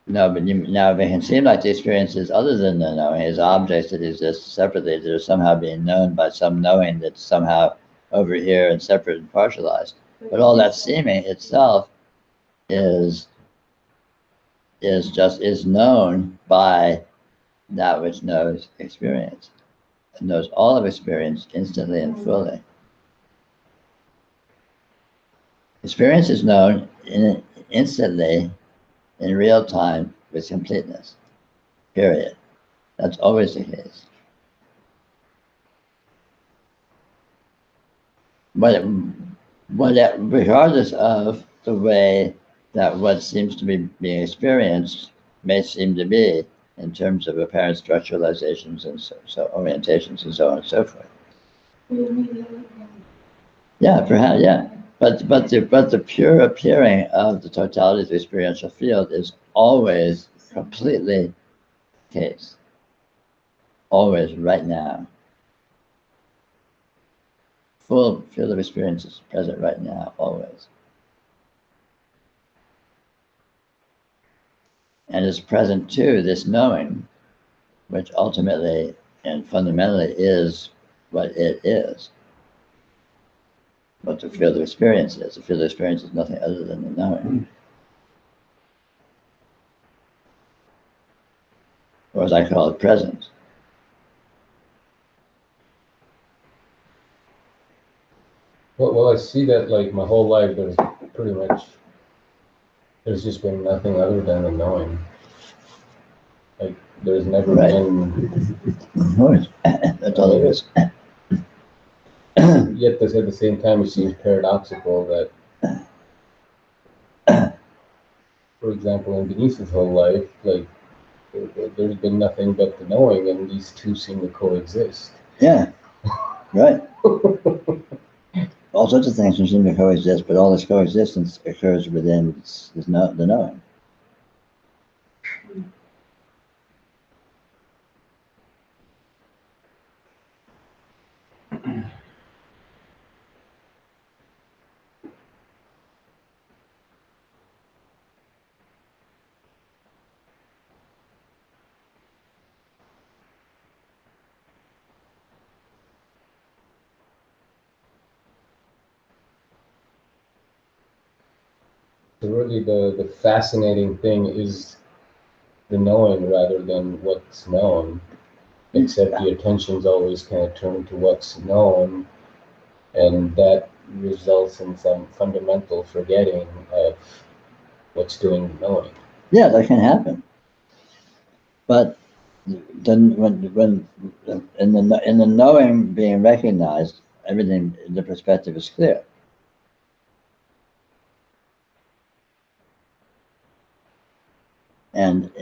No, but now it can seem like the experience is other than the knowing, is objects that exist separately that are somehow being known by some knowing that's somehow over here and separate and partialized. But all that seeming itself is known by that which knows experience. It knows all of experience instantly and fully. Experience is known instantly in real time with completeness. Period. That's always the case. But regardless of the way that what seems to be being experienced may seem to be in terms of apparent structuralizations and so orientations and so on and so forth. Yeah, perhaps, yeah. But the pure appearing of the totality of the experiential field is always completely the case. Always, right now. Full field of experience is present right now, always. And is present too, this knowing, which ultimately and fundamentally is what it is. What the field of experience is. The field of experience is nothing other than the knowing. Or as I call it, presence. Well, I see that like my whole life there's pretty much, there's just been nothing other than the knowing. Like there's never been. Of course. That's all there is. Yet at the same time it seems paradoxical that, for example, in Denise's whole life, like there's been nothing but the knowing, and these two seem to coexist. Yeah, right. All sorts of things seem to coexist, but all this coexistence occurs within the knowing. So really the fascinating thing is the knowing rather than what's known, except the attention's always kind of turned to what's known, and that results in some fundamental forgetting of what's doing the knowing. Yeah, that can happen. But then when in the knowing being recognized, everything, the perspective is clear. And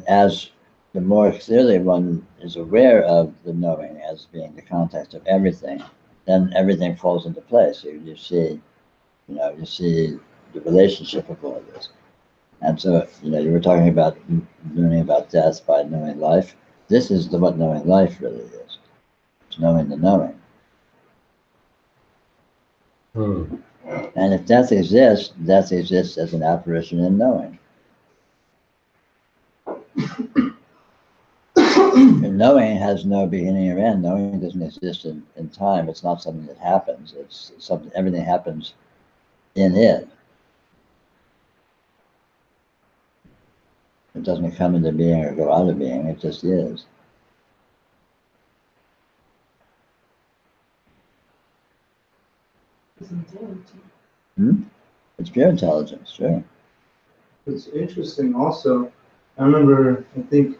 as the more clearly one is aware of the knowing as being the context of everything, then everything falls into place. You see, you see the relationship of all of this. And so, you were talking about learning about death by knowing life. This is what knowing life really is. It's knowing the knowing. And if death exists as an apparition in knowing. And knowing has no beginning or end. Knowing doesn't exist in time. It's not something that happens. It's something, everything happens in it. It doesn't come into being or go out of being. It just is. It's intelligent. It's pure intelligence, sure. It's interesting also. I remember, I think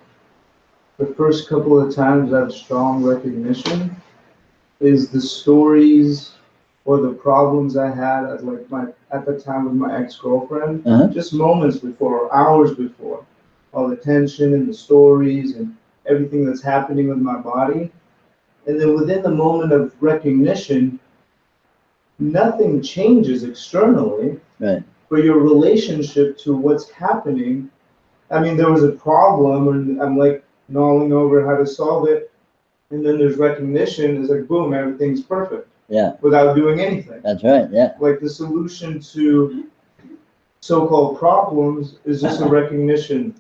the first couple of times I have strong recognition is the stories or the problems I had at the time with my ex-girlfriend, just moments before or hours before, all the tension and the stories and everything that's happening with my body. And then within the moment of recognition, nothing changes externally, right? But your relationship to what's happening, I mean, there was a problem and I'm like gnawing over how to solve it. And then there's recognition, it's like, boom, everything's perfect. Yeah. Without doing anything. That's right, yeah. Like the solution to so-called problems is just a recognition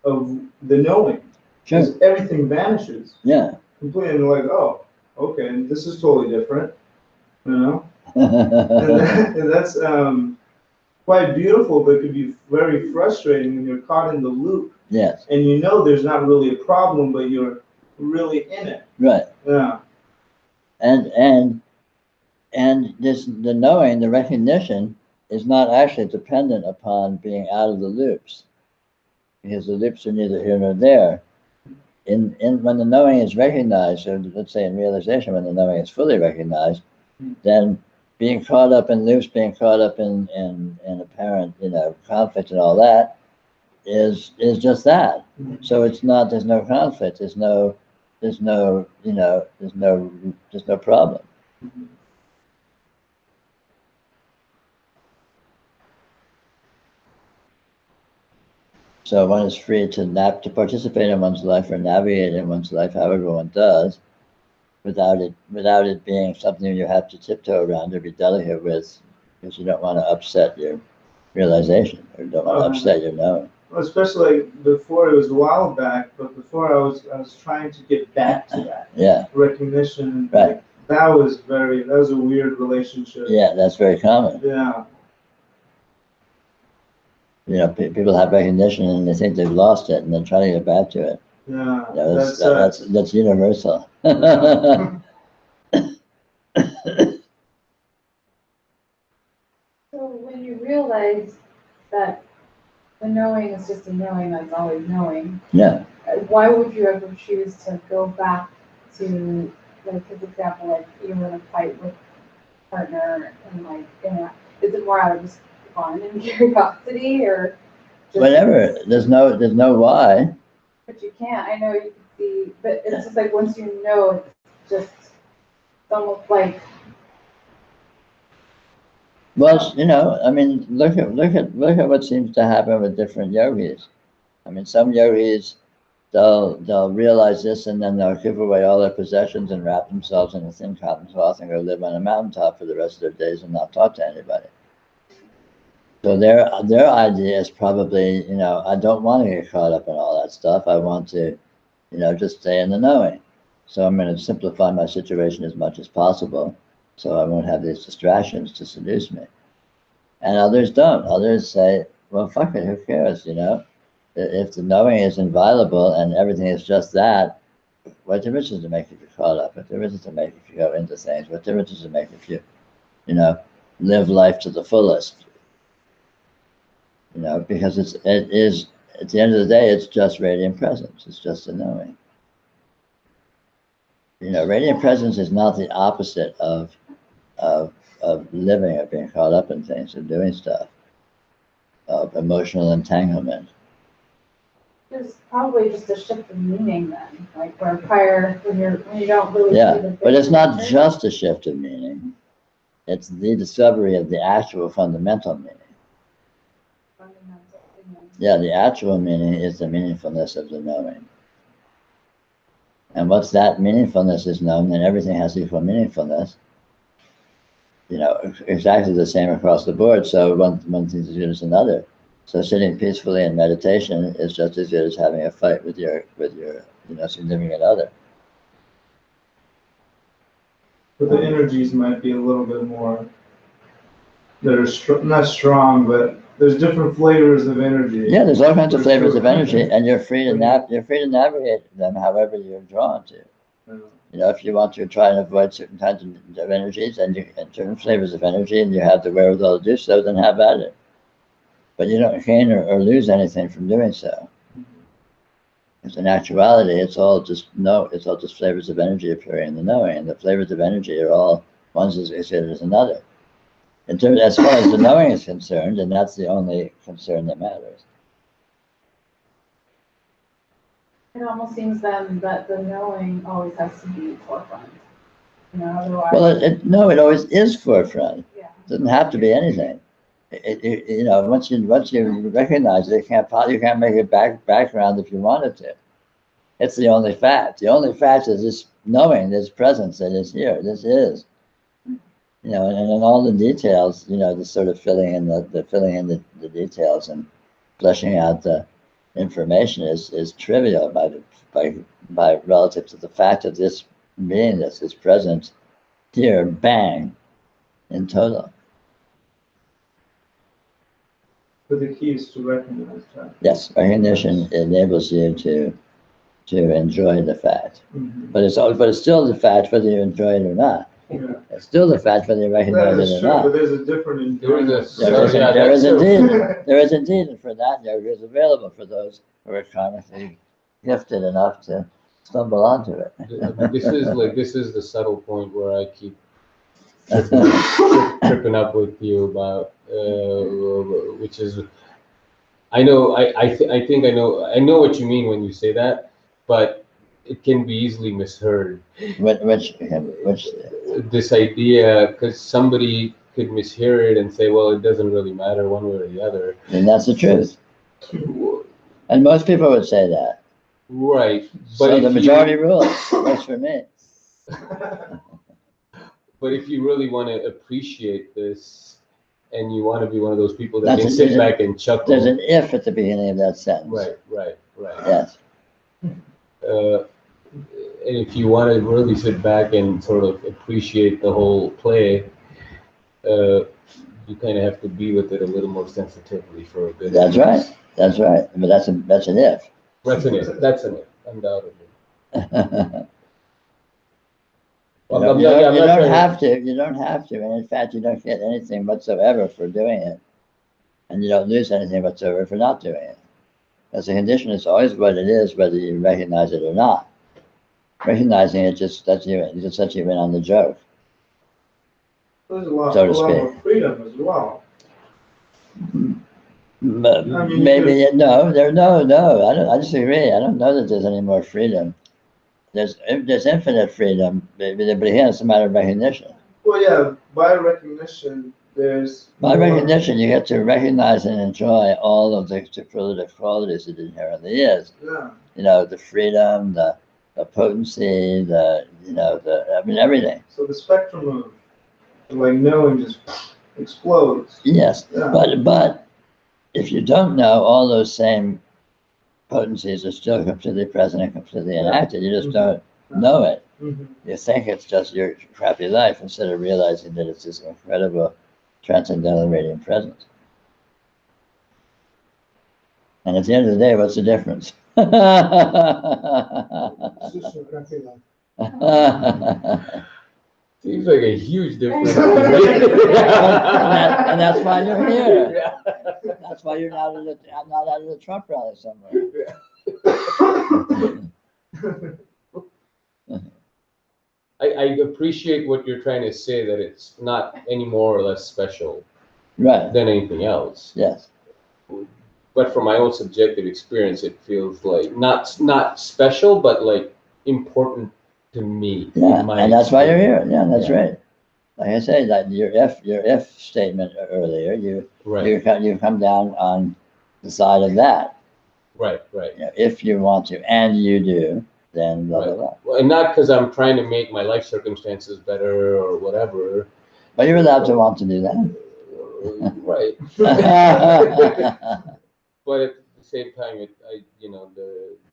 of the knowing. Sure. Because everything vanishes. Yeah. Completely, and like, oh, okay, this is totally different, and that's quite beautiful, but it could be very frustrating when you're caught in the loop. Yes. And there's not really a problem, but you're really in it. Right. Yeah. And the knowing, the recognition, is not actually dependent upon being out of the loops, because the loops are neither here nor there. When the knowing is recognized, or let's say in realization, when the knowing is fully recognized, then being caught up in loops, being caught up in apparent, conflict and all that is just that. So it's not, there's no conflict, there's no problem. So one is free to participate in one's life or navigate in one's life however one does, without it being something you have to tiptoe around or be delicate with, because you don't want to upset your realization or don't want to upset your knowing. Well, especially before, it was a while back, but before I was trying to get back to that. Yeah. Recognition. Right. Like, that was a weird relationship. Yeah, that's very common. Yeah. People have recognition and they think they've lost it and then try to get back to it. Yeah. That's universal. So when you realize that the knowing is just a knowing that's always knowing, yeah. Why would you ever choose to go back to, like, for example, like you were in a fight with a partner and is it more out of just fun and curiosity, or just, whatever? There's no why. But you can't. I know you can see, but it's just like once you know, it's almost like. Well, I mean, look at what seems to happen with different yogis. I mean, some yogis, they'll realize this and then they'll give away all their possessions and wrap themselves in a thin cotton cloth and go live on a mountaintop for the rest of their days and not talk to anybody. So their idea is probably, I don't want to get caught up in all that stuff. I want to, just stay in the knowing. So I'm going to simplify my situation as much as possible, so I won't have these distractions to seduce me. And others don't. Others say, well, fuck it, who cares, If the knowing is inviolable and everything is just that, what difference does it make if you're caught up? What difference does it make if you go into things? What difference does it make if you, live life to the fullest? Because it is at the end of the day, it's just radiant presence. It's just a knowing. You know, radiant presence is not the opposite of living, of being caught up in things and doing stuff, of emotional entanglement. There's probably just a shift of meaning then, like where prior, when you don't really see Yeah, the big but it's not picture. just a shift of meaning. It's the discovery of the actual fundamental meaning. Fundamental thing. Yeah, the actual meaning is the meaningfulness of the knowing. And once that meaningfulness is known, then everything has equal meaningfulness. You know, exactly the same across the board. So one thing is as good as another. So sitting peacefully in meditation is just as good as having a fight with your significant other. But the energies might be a little bit more, that are not strong, but there's different flavors of energy. Yeah, there's all kinds of For flavors sure. of energy, and you're free to navigate them however you're drawn to. You know, if you want to try and avoid certain kinds of energies and certain flavors of energy, and you have the wherewithal to do so, then have at it. But you don't gain or lose anything from doing so. Because in actuality, it's all just flavors of energy appearing in the knowing, and the flavors of energy are all one's as good as another. As far as the knowing is concerned, and that's the only concern that matters. It almost seems then that the knowing always has to be forefront. You know, otherwise. Well, no, it always is forefront. Yeah. It doesn't have to be anything. You know, once you recognize it, you can't make it background if you wanted to. It's the only fact. The only fact is this knowing, this presence that is here. This is. You know, and in all the details, you know, the sort of filling in the details and fleshing out the information is trivial by relative to the fact of this beingness, this presence here, bang, in total. But the key is to recognize that. Yes, recognition enables you to enjoy the fact, but it's still the fact whether you enjoy it or not. Yeah. It's still the fact whether you That recognize is it or true, not. but there's a different enjoyment. There is indeed, and for that yoga is available for those who are karmically gifted enough to stumble onto it. I mean, this is the subtle point where I keep tripping up with you about, which is, I think I know what you mean when you say that, but it can be easily misheard. Which This idea, because somebody could mishear it and say, well, it doesn't really matter one way or the other. and that's the truth. And most people would say that. Right. But So the majority rules. Works for me. But if you really want to appreciate this, and you want to be one of those people that can sit back and chuckle. There's an if at the beginning of that sentence. Right. Yes. And if you want to really sit back and sort of appreciate the whole play, you kind of have to be with it a little more sensitively for a bit. That's right. But that's an if. That's an if, undoubtedly. You don't have to, and in fact, you don't get anything whatsoever for doing it, and you don't lose anything whatsoever for not doing it. As a condition, it's always what it is, whether you recognize it or not. Recognizing it just lets you in on the joke. There's a lot, So to a lot speak. more freedom as well. But I mean, maybe no. I disagree. I don't know that there's any more freedom. There's infinite freedom, but again, it's a matter of recognition. Well, yeah, by recognition, there's. By more- recognition, you get to recognize and enjoy all of the superlative qualities it inherently is. Yeah. You know, the freedom, the potency, everything. So the spectrum of like knowing just explodes. Yes, Yeah. but if you don't know, all those same potencies are still completely present and completely enacted. You just don't know it. Mm-hmm. You think it's just your crappy life instead of realizing that it's this incredible transcendental radiant presence. And at the end of the day, what's the difference? It's just a crappy life. Seems like a huge difference. And that's why you're here. Yeah. That's why you're not at a Trump rally somewhere. I appreciate what you're trying to say, that it's not any more or less special Right. than anything else. Yes. But from my own subjective experience, it feels like not special, but like important to me. Yeah. in my And that's why you're experience. here. Yeah, that's Yeah. right. Like I say, that your if statement earlier, Right, you come down on the side of that. right. You know, if you want to and you do, then blah blah blah. Well, and not because I'm trying to make my life circumstances better or whatever. But you're allowed to want to do that. Right. But at the same time,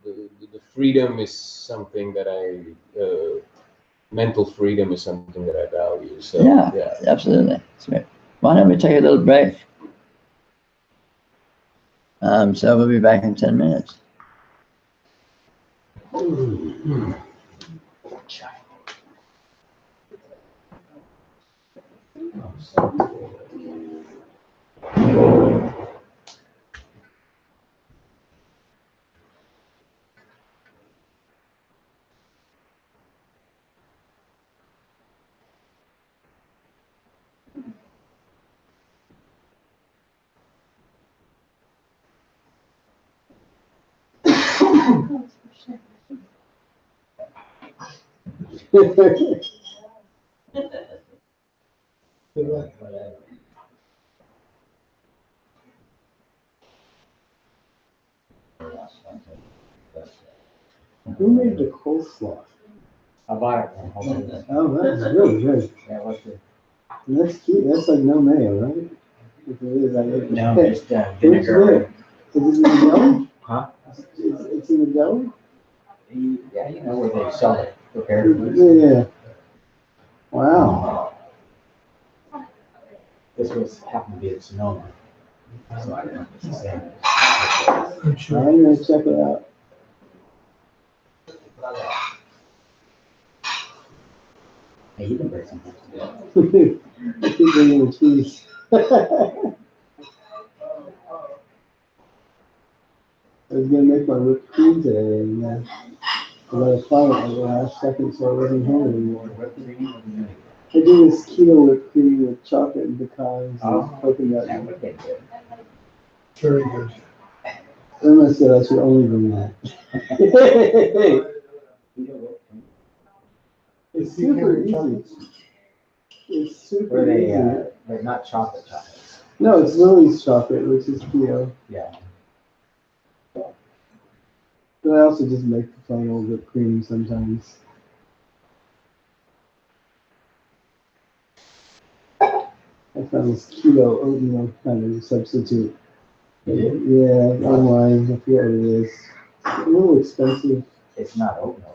the freedom is something that mental freedom is something that I value. So Yeah. Absolutely. That's right. Why don't we take a little break? So we'll be back in 10 minutes. Good luck. Who made the coleslaw? I bought it from Home Depot. Oh, that's really good. Yeah, what's the? That's cute. That's like no mayo, right? If it is, I like No, it. just Where's vinegar. it? Is it in the deli? Huh? It's in the deli? Yeah, you know where they sell it prepared foods. Yeah. Wow. This was happened to be at Sonoma, so I don't know if it's the same. I'm sure. I'm gonna check it out. Hey, you can bring something. I keep bringing cheese. I was gonna make my whipped cream today, and I got a client at the last second, so I wasn't home anymore. Whipped cream or vinegar? I do this keto whipped cream with chocolate and pecans and coconut. That would be good. Very good. Irma said I should only bring that. It's super easy. It's super Were they, easy. they're not chocolate. No, it's Lily's chocolate, which is keto. Yeah. But I also just make the plain old whipped cream sometimes. I found this keto oatmeal kind of substitute. Yeah, online. I forget what it is. It's a little expensive. It's not oatmeal.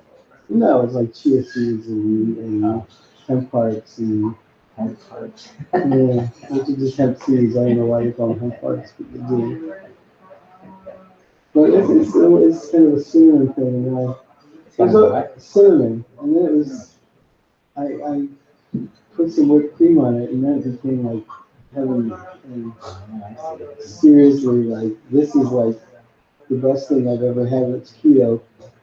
No, it's like chia seeds and hemp hearts and Hemp hearts. yeah, which are just hemp seeds. I don't know why you call them hemp hearts, but they do. But it's kind of a cinnamon thing. And cinnamon, and then it was I put some whipped cream on it, and then it became like heavenly. And seriously, like this is like the best thing I've ever had. It's keto.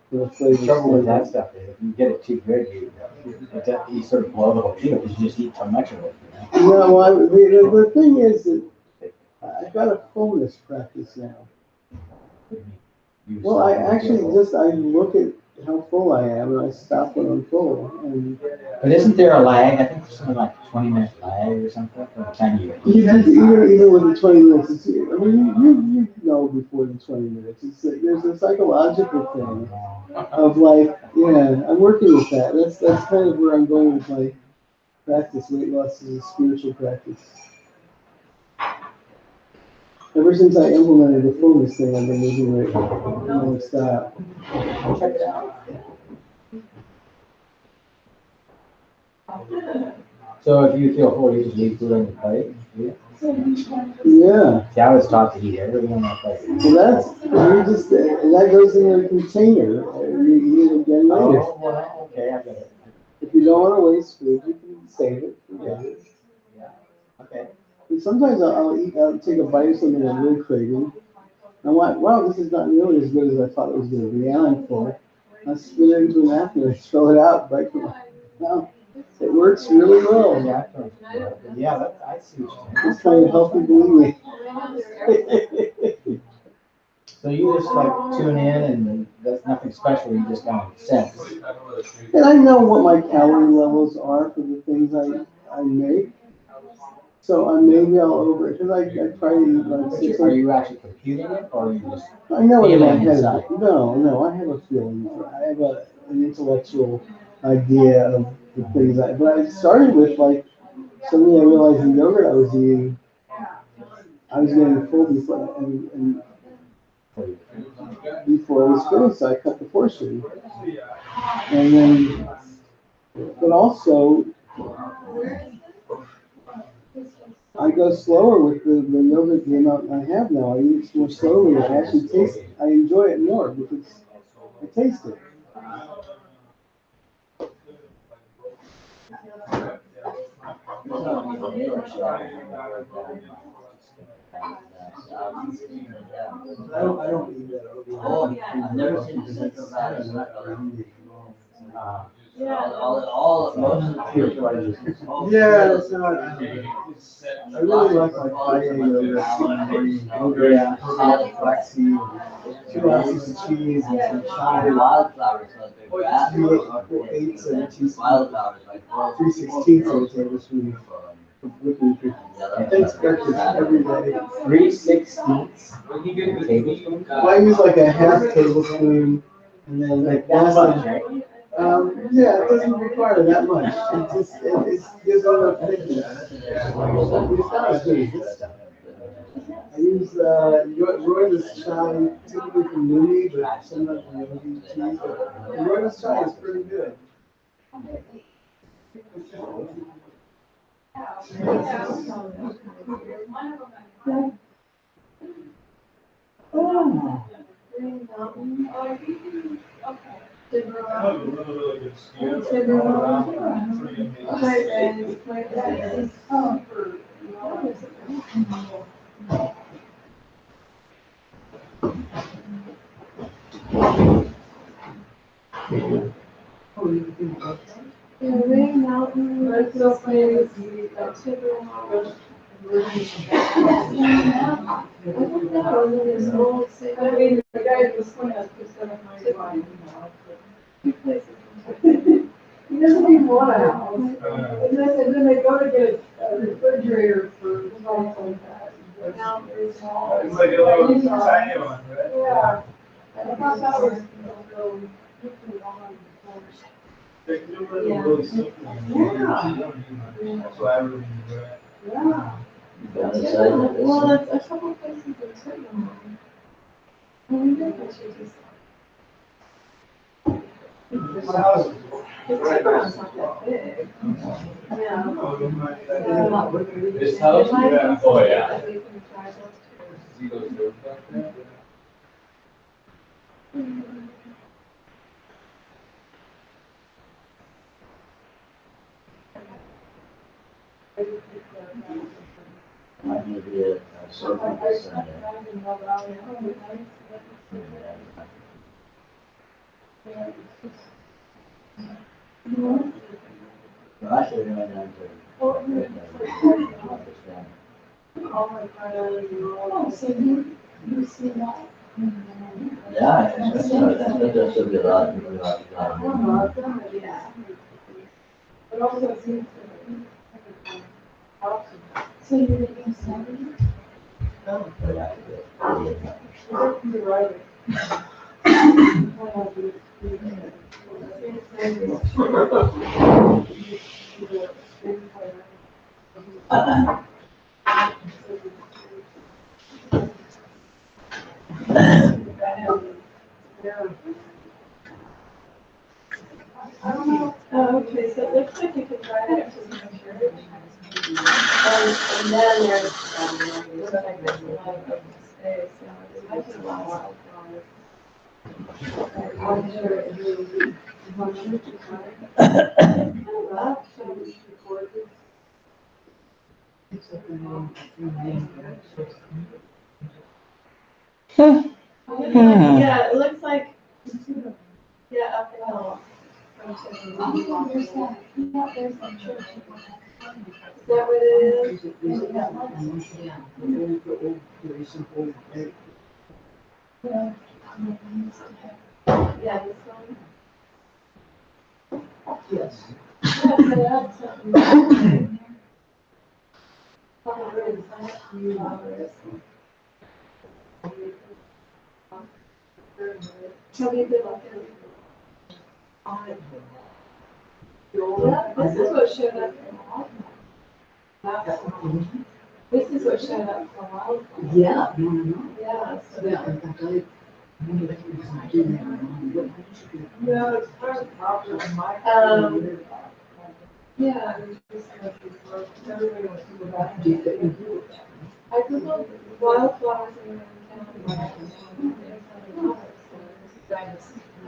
The trouble with that stuff is if you get it too good, you sort of blow the whole thing because you just eat so much of it. You know? No, well, the thing is that I've got a fullness practice now. Well, I actually I look at how full I am and I stop when I'm full. And But isn't there a lag? I think there's something like 20-minute lag or something from the time you eat. even with the 20 minutes, I mean, you know before the 20 minutes, there's a psychological thing of like, yeah, I'm working with that. That's kind of where I'm going with my practice. Weight loss is a spiritual practice. Ever since I implemented the fullness thing, I've been losing weight non-stop. Check it out. So if you feel full, you just leave food on your plate. Yeah. See, I was taught to eat everything on my plate. So that goes in a container. You eat it again later. Oh, well, okay, I get it. If you don't want to waste food, you can save it, forget it. Okay. And sometimes I'll take a bite of something I'm really craving. I'm like, wow, this is not nearly as good as I thought it was going to be, and I'm full. I spit it into a napkin and throw it out right from my mouth. It works really well. Yeah, I see what you're Just trying to help you believe me. So you just like tune in and that's nothing special, you just kind of sense. And I know what my calorie levels are for the things I make. So maybe I'll because I try to eat like But 600. are you actually computing it or are you just? I know it in my feeling head. inside? No, I have a feeling. I have an intellectual idea of the things but I started with like, suddenly I realized the yogurt I was eating, I was getting full and before it was finished, I cut the portion. And then, but also, I go slower with the yogurt, the amount I have now. I eat it more slowly. I actually I enjoy it more because I taste it. I don't eat that. I've never seen the Central Valley most of the people are just. Yeah, it's not, I really like my Friday yogurt, yogurt, flaxseed, 2 ounces of cheese and some chai. Wildflowers, so they're grass. 3/8 of a teaspoon, Wildflowers, like 3/16 of a tablespoon of whipping cream. I take breakfast every day. 3/16 tablespoons? Well, I use like a half tablespoon and then like That less much, than, right? yeah, it doesn't require that much. It just, it gives it enough thickness. It's not as good as this stuff. I use, Royalist chai, typically from Lumi, but sometimes from Yogi cheese. But Royalist chai is pretty good. Rain Mountain, Red Hill Plains, Sugar Mountain. The guy was going to he doesn't even want a house. And then they go to get a refrigerator for stuff like that. But now there's all. It's like a little tiny one, right? Yeah. I thought that was really. They do really simple. That's why I really enjoy it. Yeah. Well, Well, that's a couple places in Chittenden. I wonder if I should just. This house is. The Chittenden's not that big. Yeah. This house? Yeah. Oh, yeah. Might need to be a surfing this Sunday. Well, actually, we went down to. Oh, so you see that? Yeah, that's there should be a lot of people out there. Yeah. But also it seems to. So you're making 70? Oh, okay, so it looks like you can drive it to the church. And then there's, it looks like there's a lot of open space, so it might be a lot of. I'm sure it really. Yeah, it looks like, yeah, uphill. Oh, there's that, yeah, there's that church. Is that what it is? Yeah. Yeah, this one. Yes. Yeah, so that's something. Probably really fun. Tell me a bit about it. Yeah, this is what showed up. This is what showed up for a while. Yeah, no. Yeah. So Yeah, in fact, I wonder if it was I do that wrong. no, it's part of the problem. Yeah, I was just everybody wants to go back. I Googled wildflowers in town.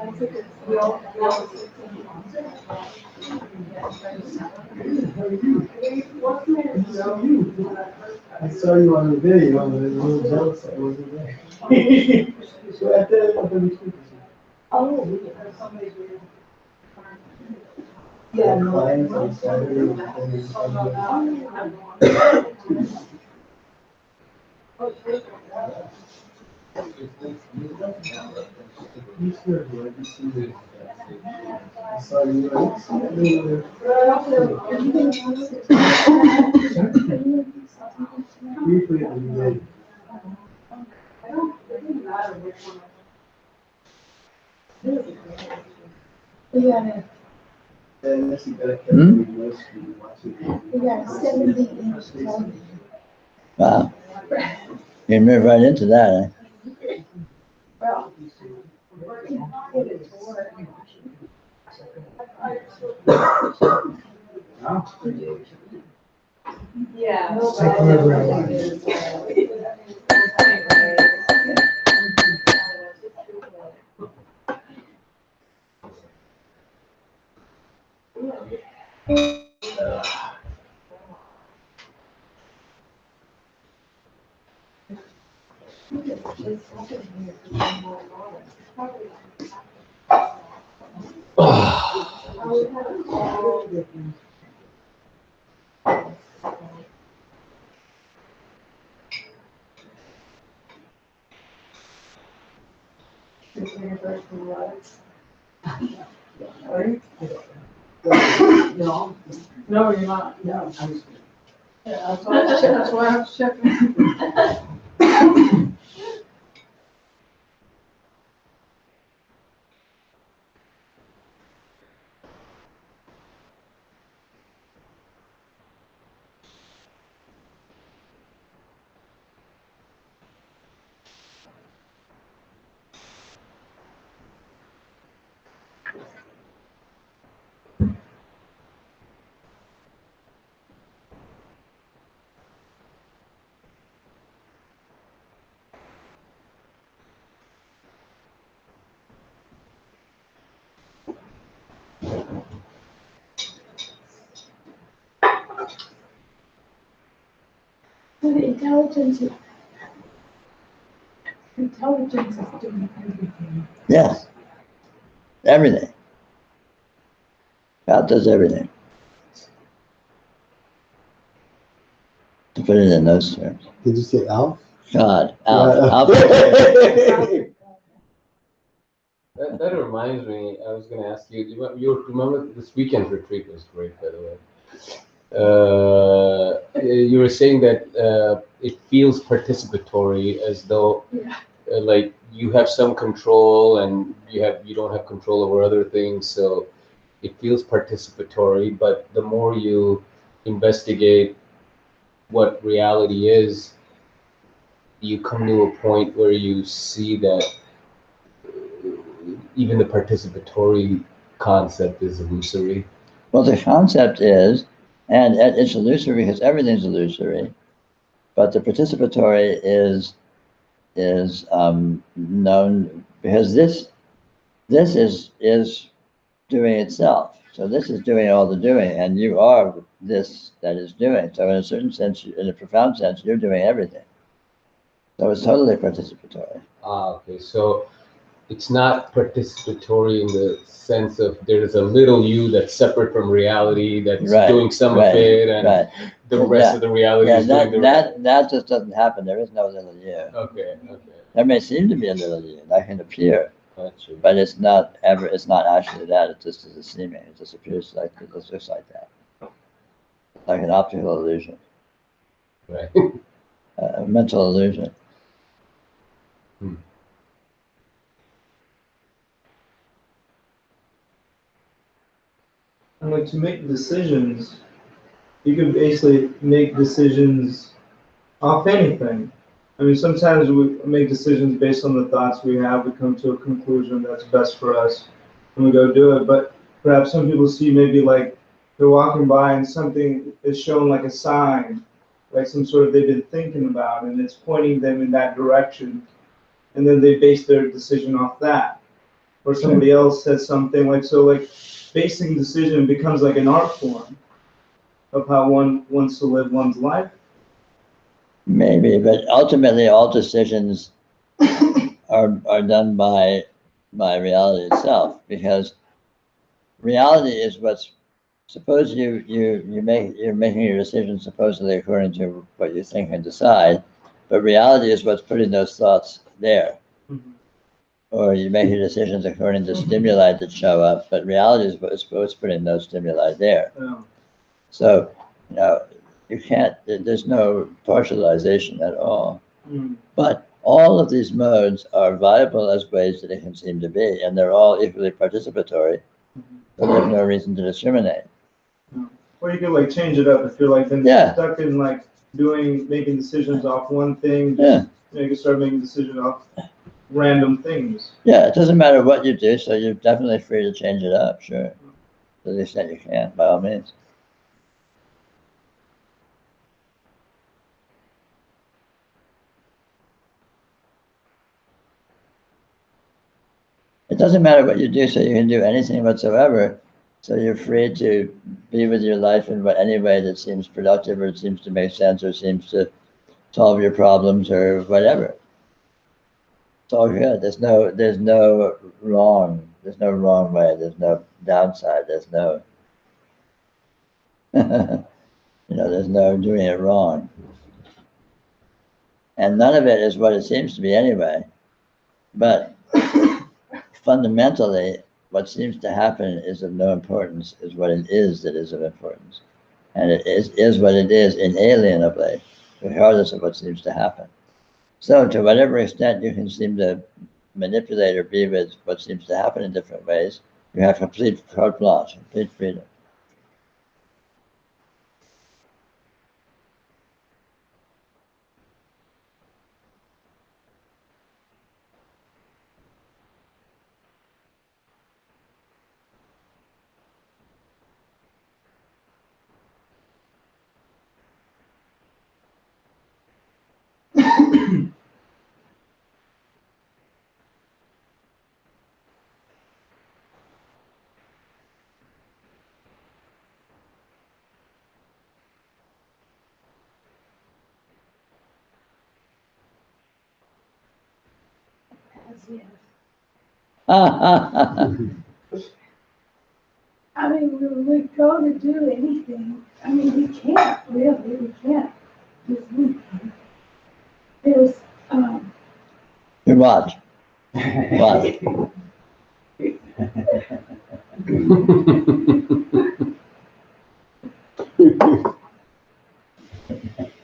I took a real analysis. I saw you on the video and I was a little jealous I wasn't there. So at the, Oh, yeah, clients on Saturday, and then you sure, I can see that. I saw you on Saturday. Briefly at the end. Yeah, Unless you got a carefully voice when you watch it. we got 70 inch television. Wow. You move right into that, Well, it is work. yeah. No, No, you're not. no, I was. That's why I was checking. So the intelligence is doing everything. Yes, everything. God does everything. To put it in those terms. Did you say Alf? God, Alpha, Yeah. Alpha. That reminds me, I was going to ask you, you remember this weekend retreat was great, by the way. You were saying that it feels participatory, as though like you have some control and you don't have control over other things, so it feels participatory. But the more you investigate what reality is, you come to a point where you see that even the participatory concept is illusory. Well, the concept is, and it's illusory because everything's illusory, but the participatory is known because this is doing itself. So this is doing all the doing, and you are this that is doing. So in a certain sense, in a profound sense, you're doing everything. So it's totally participatory. Okay. So it's not participatory in the sense of there's a little you that's separate from reality that's Right, doing some right, of it, and right. the rest Yeah, of the reality Yeah, is doing the rest. that just doesn't happen. There is no little you. Okay. There may seem to be a little you that can appear, Gotcha. but it's not ever. It's not actually that. It just is a seeming. It just appears like it just looks like that, like an optical illusion, Right. a mental illusion. And like to make decisions, you can basically make decisions off anything. I mean, sometimes we make decisions based on the thoughts we have. We come to a conclusion that's best for us, and we go do it. But perhaps some people see maybe like they're walking by and something is shown like a sign, like some sort of they've been thinking about, and it's pointing them in that direction, and then they base their decision off that. Or somebody else says something like so, like basing decision becomes like an art form of how one wants to live one's life. Maybe, but ultimately, all decisions are done by reality itself, because reality is what's. Suppose you're making your decision supposedly according to what you think and decide, but reality is what's putting those thoughts there. Mm-hmm. Or you make your decisions according to stimuli that show up, but reality is what's putting those stimuli there. Yeah. So, you can't. There's no partialization at all. Mm. But all of these modes are viable as ways that it can seem to be, and they're all equally participatory. So there's no reason to discriminate. Or you could like change it up if you're like then Yeah. stuck in like making decisions off one thing. Yeah. You can start making decisions off random things. Yeah, it doesn't matter what you do, so you're definitely free to change it up, sure. To the extent you can, by all means. It doesn't matter what you do, so you can do anything whatsoever. So you're free to be with your life in any way that seems productive, or seems to make sense, or seems to solve your problems, or whatever. It's all good. There's no wrong. There's no wrong way. There's no downside. There's no, there's no doing it wrong. And none of it is what it seems to be anyway. But fundamentally, what seems to happen is of no importance, is what it is that is of importance. And it is what it is inalienably, regardless of what seems to happen. So to whatever extent you can seem to manipulate or be with what seems to happen in different ways, you have complete carte blanche, complete freedom. As if. Ah, I mean, when we go to do anything, I mean, we can't really, we can't do anything. There's, you watch. Watch.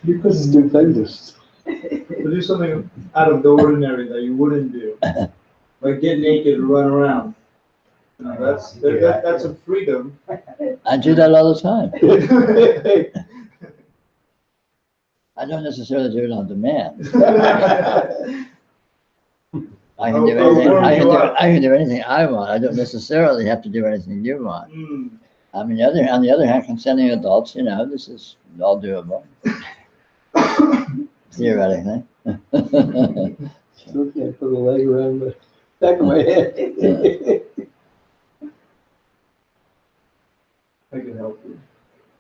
Because it's stupendous. To do something out of the ordinary that you wouldn't do, like get naked and run around. That's a freedom. I do that all the time. I don't necessarily do it on demand. I can do anything. I can do anything I want. I don't necessarily have to do anything you want. I mean, on the other hand, consenting adults, this is all doable. Theoretically. Still can't put a leg around the back of my head. I can help you.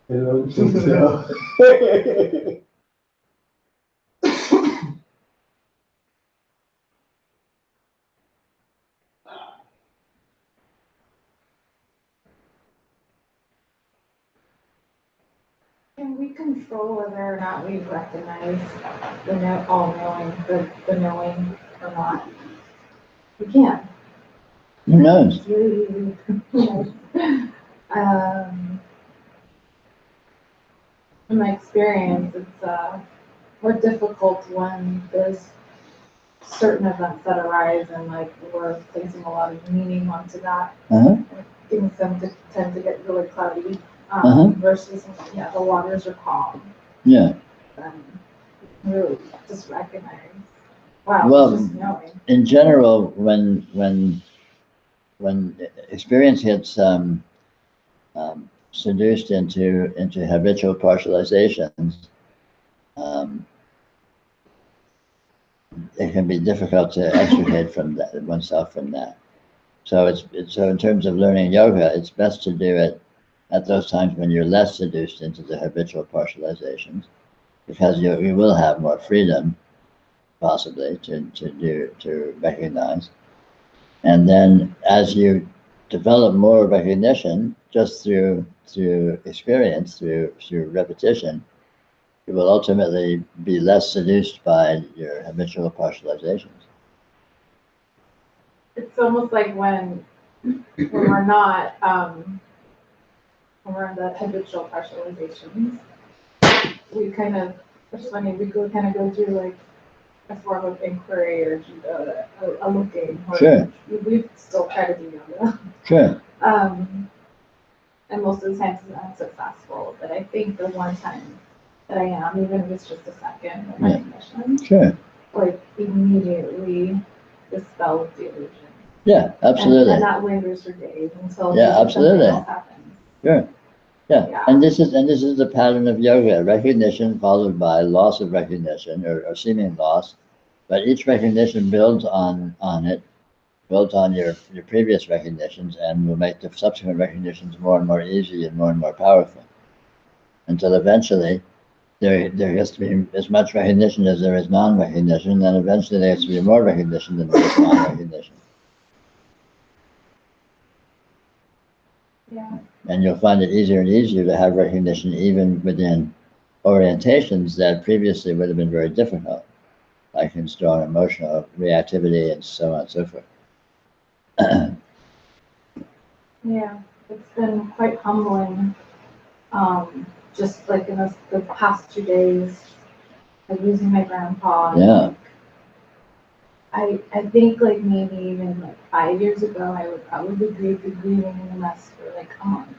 I don't think so. Can we control whether or not we recognize the all-knowing, the knowing or not? We can. Who knows? It's really easy. In my experience, it's more difficult when there's certain events that arise and like we're placing a lot of meaning onto that. Uh-huh. Things tend to get really cloudy. Uh-huh. Versus, yeah, the waters are calm. Yeah. Really just recognize. Wow, Well, it's just knowing. in general, when experience gets seduced into habitual partializations, it can be difficult to extricate from that oneself from that. So so in terms of learning yoga, it's best to do it at those times when you're less seduced into the habitual partializations, because you will have more freedom, possibly, to recognize. And then as you develop more recognition, just through experience, through repetition, you will ultimately be less seduced by your habitual partializations. It's almost like when we're not when we're in the habitual partializations, we kind of, it's funny, we kind of go through like a form of inquiry or a looking. Or Sure. We still try to do yoga. Sure. And most of the times it's unsuccessful, but I think the one time that I am, even if it's just a second of recognition, Sure. like immediately dispels the illusion. Yeah, absolutely. And that lingers for days until absolutely. something else happens. Sure. Yeah. Yeah. And this is the pattern of yoga: recognition followed by loss of recognition or seeming loss, but each recognition builds on it, builds on your previous recognitions, and will make the subsequent recognitions more and more easy and more powerful, until eventually there has to be as much recognition as there is non-recognition, and then eventually there has to be more recognition than there is non-recognition. Yeah. And you'll find it easier and easier to have recognition even within orientations that previously would have been very difficult, like in strong emotional reactivity and so on and so forth. Yeah, it's been quite humbling. Just like in the past 2 days, like losing my grandpa. Yeah. I think like maybe even like 5 years ago, I would probably be grieving in the mess for like a month.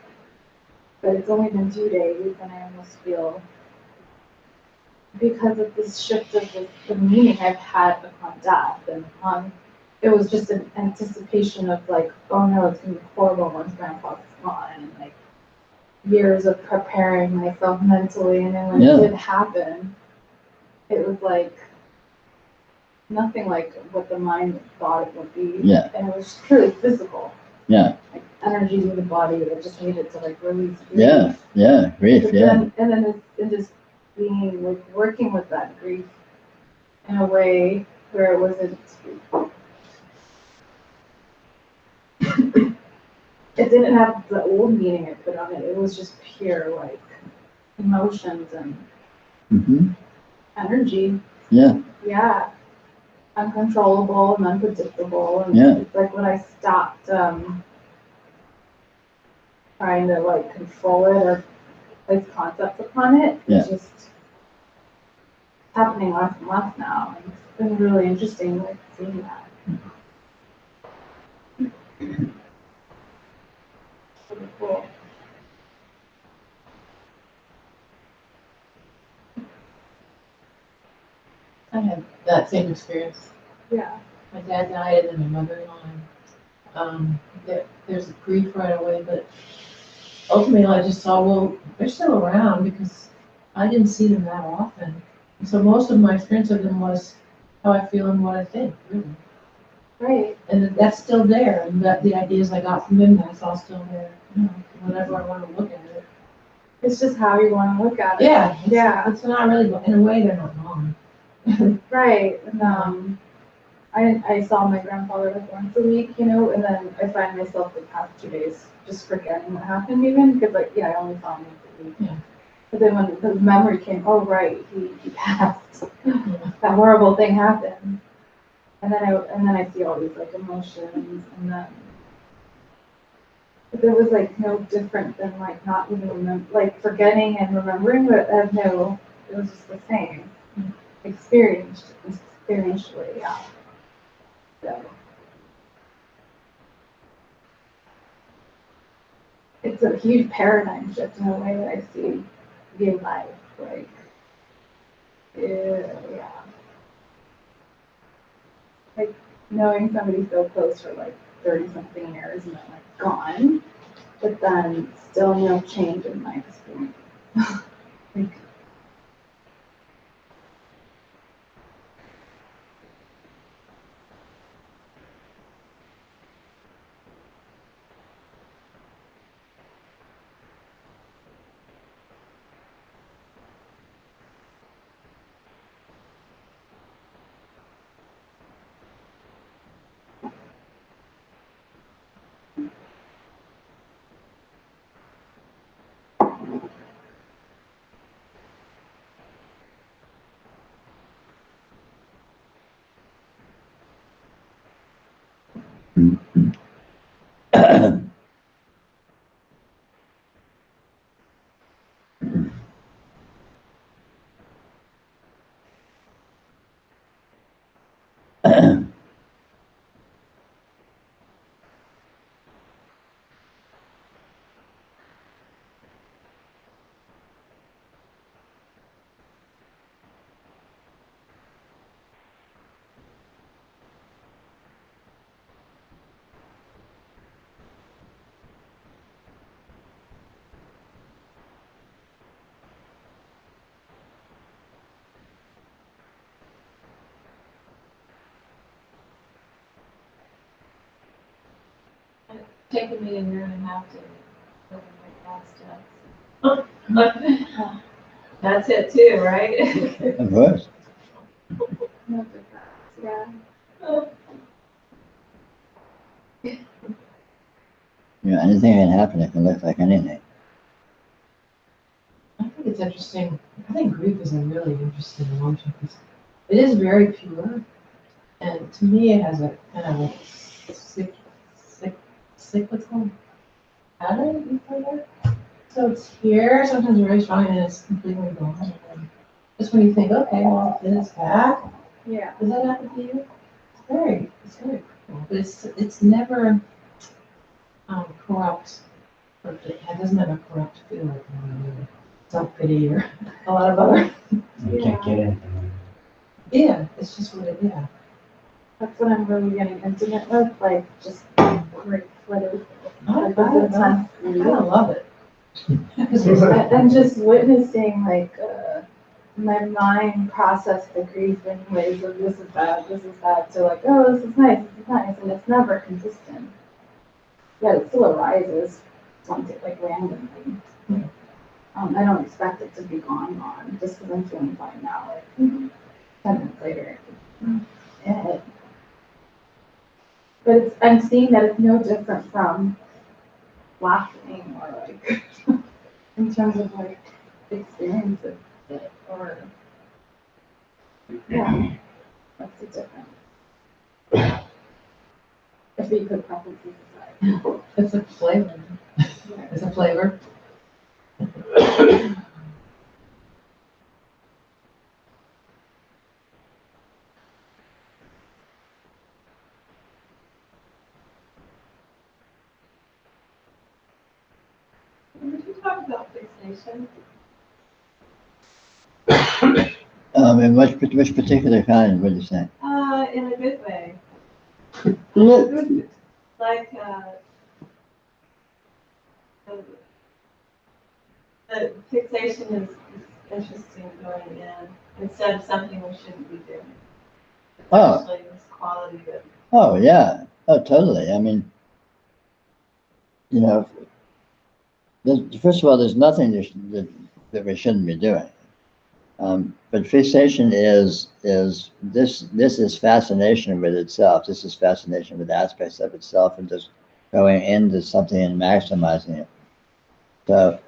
But it's only been 2 days, and I almost feel, because of this shift of the meaning I've had upon death and upon, it was just an anticipation of like, oh no, it's gonna be horrible once grandpa's gone, and like years of preparing myself mentally, and then when it did happen, it was like nothing like what the mind thought it would be. Yeah. And it was truly physical. Yeah. Like energies in the body that just needed to like release. Yeah. Yeah. Grief. But Yeah. and then it just being like working with that grief in a way where it wasn't. It didn't have the old meaning I put on it. It was just pure like emotions and energy. Yeah. Yeah. Uncontrollable and unpredictable. And it's like when I stopped trying to like control it or place concepts upon it, it's just happening less and less now. And it's been really interesting like seeing that. Really cool. I had that same experience. Yeah. My dad died and then my mother-in-law. There's grief right away, but ultimately I just saw, well, they're still around because I didn't see them that often. And so most of my experience of them was how I feel and what I think, really. Right. And that's still there, and that the ideas I got from him, that's all still there. You know, whenever I want to look at it. It's just how you want to look at it. Yeah. Yeah. It's not really, in a way, they're not wrong. Right. And I saw my grandfather like once a week, you know, and then I find myself the past 2 days just forgetting what happened even because like I only saw him once a week. Yeah. But then when the memory came, oh right, he passed. That horrible thing happened. And then I see all these like emotions and then but it was like no different than like not even remember like forgetting and remembering, but no, it was just the same. Experientially, yeah. So it's a huge paradigm shift in the way that I see view life. Like, yeah. Like knowing somebody so close for like 30 something years and then like gone, but then still no change in my experience. Like, Taken me a year and a half to look at my steps. That's it too, right? Of course. no difference. Yeah. You know, anything can happen. It can look like anything. I think it's interesting. I think grief is a really interesting emotion because it is very pure, and to me, it has a kind of a cyclical pattern. You know that? So it's here, sometimes very strong, and it's completely gone. And just when you think, okay, well, then it's back. Yeah. Does that happen to you? It's very cool, but it's never corrupt. Or it doesn't have a corrupt feel like self-pity or a lot of other. You can't get anything. Yeah, it's just what it, yeah. That's what I'm really getting intimate with, like just great flutter. I Like this intense grief. love it. And just witnessing like my mind process the grief in ways of this is bad, to like, oh, this is nice, and it's never consistent. Yet it still arises once it like randomly. I don't expect it to be gone, just because I'm feeling fine now. Like 10 minutes later, yeah. But I'm seeing that it's no different from laughing or like in terms of like experience of it or yeah, that's the difference. If you put preferences aside. It's a flavor. It's a flavor. Did you talk about fixation? In which particular kind would you say? In a good way. Look. Like, the fixation is interesting going in instead of something we shouldn't be doing. Oh. Actually, this quality that. Oh, yeah. Oh, totally. I mean, you know, First of all, there's nothing that we shouldn't be doing. But fixation is this is fascination with itself. This is fascination with aspects of itself and just going into something and maximizing it. So,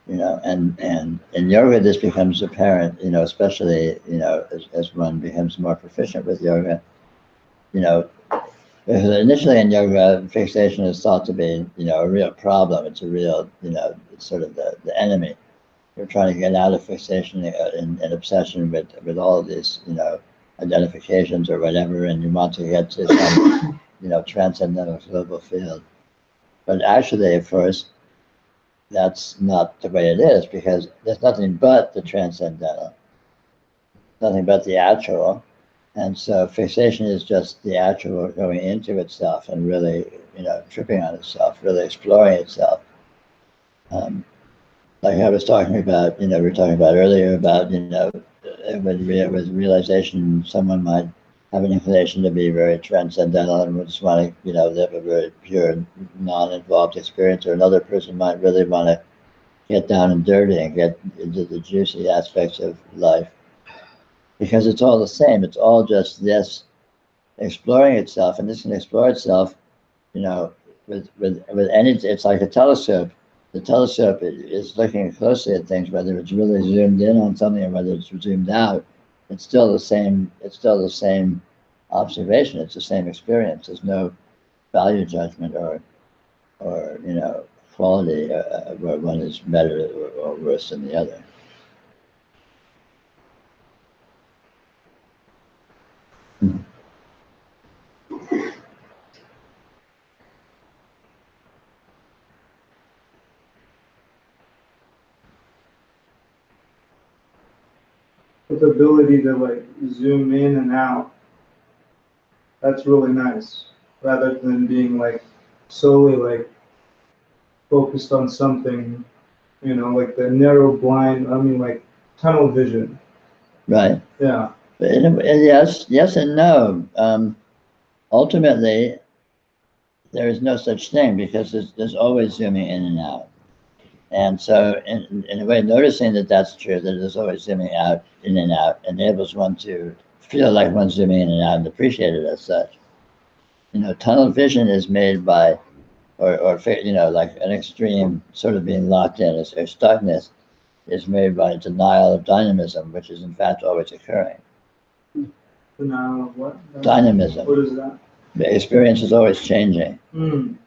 and in yoga, this becomes apparent, especially, as one becomes more proficient with yoga, because initially in yoga, fixation is thought to be, a real problem. It's a real, it's sort of the enemy. You're trying to get out of fixation and obsession with all of these, identifications or whatever, and you want to get to some, transcendental global field. But actually, of course, that's not the way it is, because there's nothing but the transcendental, nothing but the actual. And so fixation is just the actual going into itself and really, tripping on itself, really exploring itself. Like I was talking about, we were talking about earlier about, with realization, someone might have an inclination to be very transcendental and would just want to, live a very pure, non-involved experience, or another person might really want to get down and dirty and get into the juicy aspects of life. Because it's all the same. It's all just this exploring itself, and this can explore itself, with any. It's like a telescope. The telescope is looking closely at things, whether it's really zoomed in on something or whether it's zoomed out. It's still the same. It's still the same observation. It's the same experience. There's no value judgment or quality where one is better or worse than the other. With the ability to like zoom in and out, that's really nice, rather than being like solely like focused on something, like the narrow blind, like tunnel vision. Right. Yeah. But yes and no. Ultimately, there is no such thing, because there's always zooming in and out. And so, in a way, noticing that that's true, that there's always zooming out, in and out, enables one to feel like one's zooming in and out and appreciate it as such. Tunnel vision is made by, or like an extreme sort of being locked in, or stuckness, is made by denial of dynamism, which is in fact always occurring. Denial of what? Dynamism. What is that? The experience is always changing.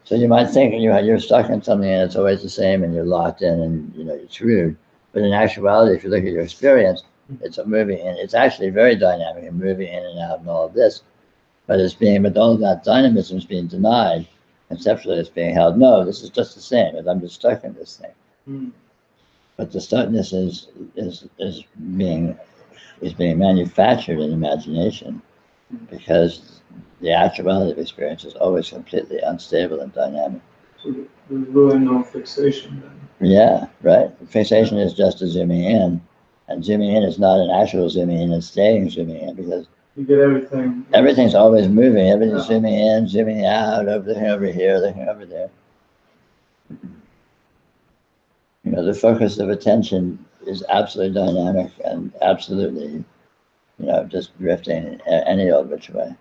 So you might think you're stuck in something and it's always the same and you're locked in and you're screwed. But in actuality, if you look at your experience, it's a moving, and it's actually very dynamic and moving in and out and all of this. But all of that dynamism is being denied. Conceptually, it's being held. No, this is just the same. I'm just stuck in this thing. But the stuckness is being manufactured in imagination, because the actuality of experience is always completely unstable and dynamic. So there's really no fixation then. Yeah, right. Fixation is just a zooming in, and zooming in is not an actual zooming in, it's staying zooming in, because you get everything. Everything's always moving. Everything's zooming in, zooming out, looking over here, looking over there. The focus of attention is absolutely dynamic and absolutely, just drifting any old which way.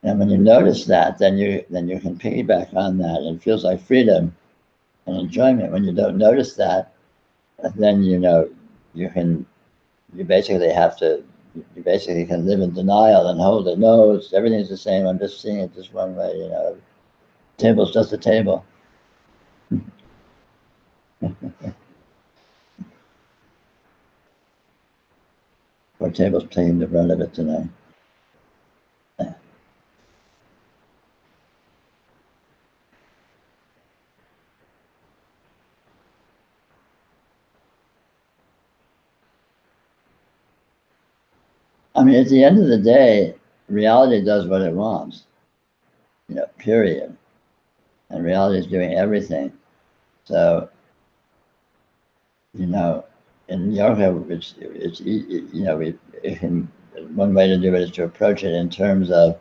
And when you notice that, then you can piggyback on that, and it feels like freedom and enjoyment. When you don't notice that, then you basically can live in denial and hold it. No, everything's the same. I'm just seeing it this one way. Table's just a table. Or table's taking the brunt of it tonight. I mean, at the end of the day, reality does what it wants, period. And reality is doing everything. So, in yoga, one way to do it is to approach it in terms of,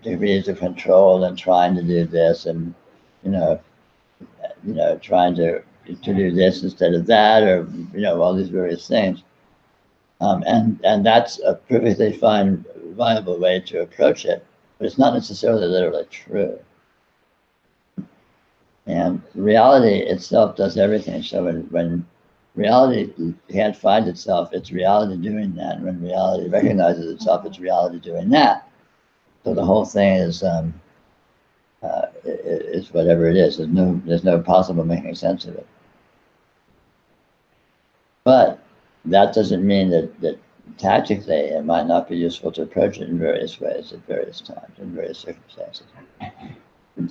degrees of control and trying to do this and trying to do this instead of that, or all these various things. And that's a perfectly fine, viable way to approach it, but it's not necessarily literally true. And reality itself does everything. So when reality can't find itself, it's reality doing that. And when reality recognizes itself, it's reality doing that. So the whole thing is whatever it is. There's no possible making sense of it. But that doesn't mean that tactically it might not be useful to approach it in various ways at various times, in various circumstances.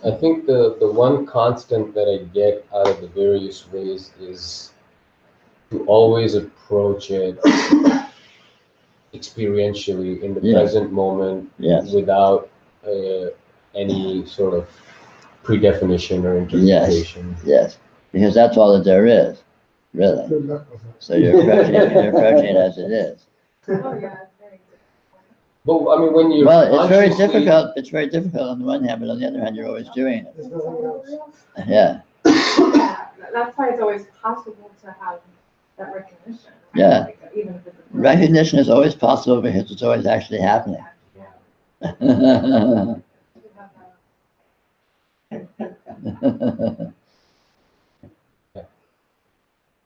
I think the one constant that I get out of the various ways is to always approach it experientially in the present moment, without any sort of predefinition or interpretation. Yes, because that's all that there is, really. Good luck with that. So you're approaching it as it is. Oh, yeah, it's very But I mean, when you it's very difficult. It's very difficult on the one hand, but on the other hand, you're always doing it. There's nothing else. Yeah. That's why it's always possible to have that recognition. Yeah. Like, even if it's Recognition is always possible because it's always actually happening.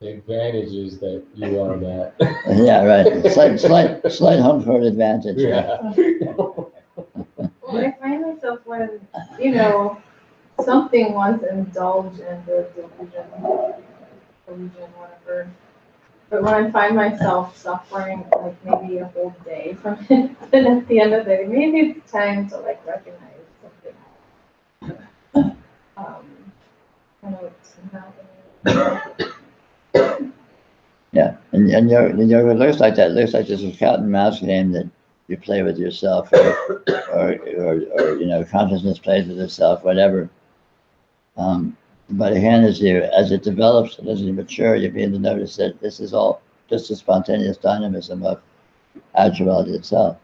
The advantage is that you are that. Yeah, right. Slight home court advantage. Yeah. Well, I find myself when, something wants to indulge in the delusion, whatever. But when I find myself suffering, like maybe a whole day from it, then at the end of the day, maybe it's time to like recognize something. Kind of somehow. Yeah, and yoga looks like that. It looks like this is a cat and mouse game that you play with yourself, or consciousness plays with itself, whatever. But again, as it develops and as you mature, you begin to notice that this is all just a spontaneous dynamism of actuality itself.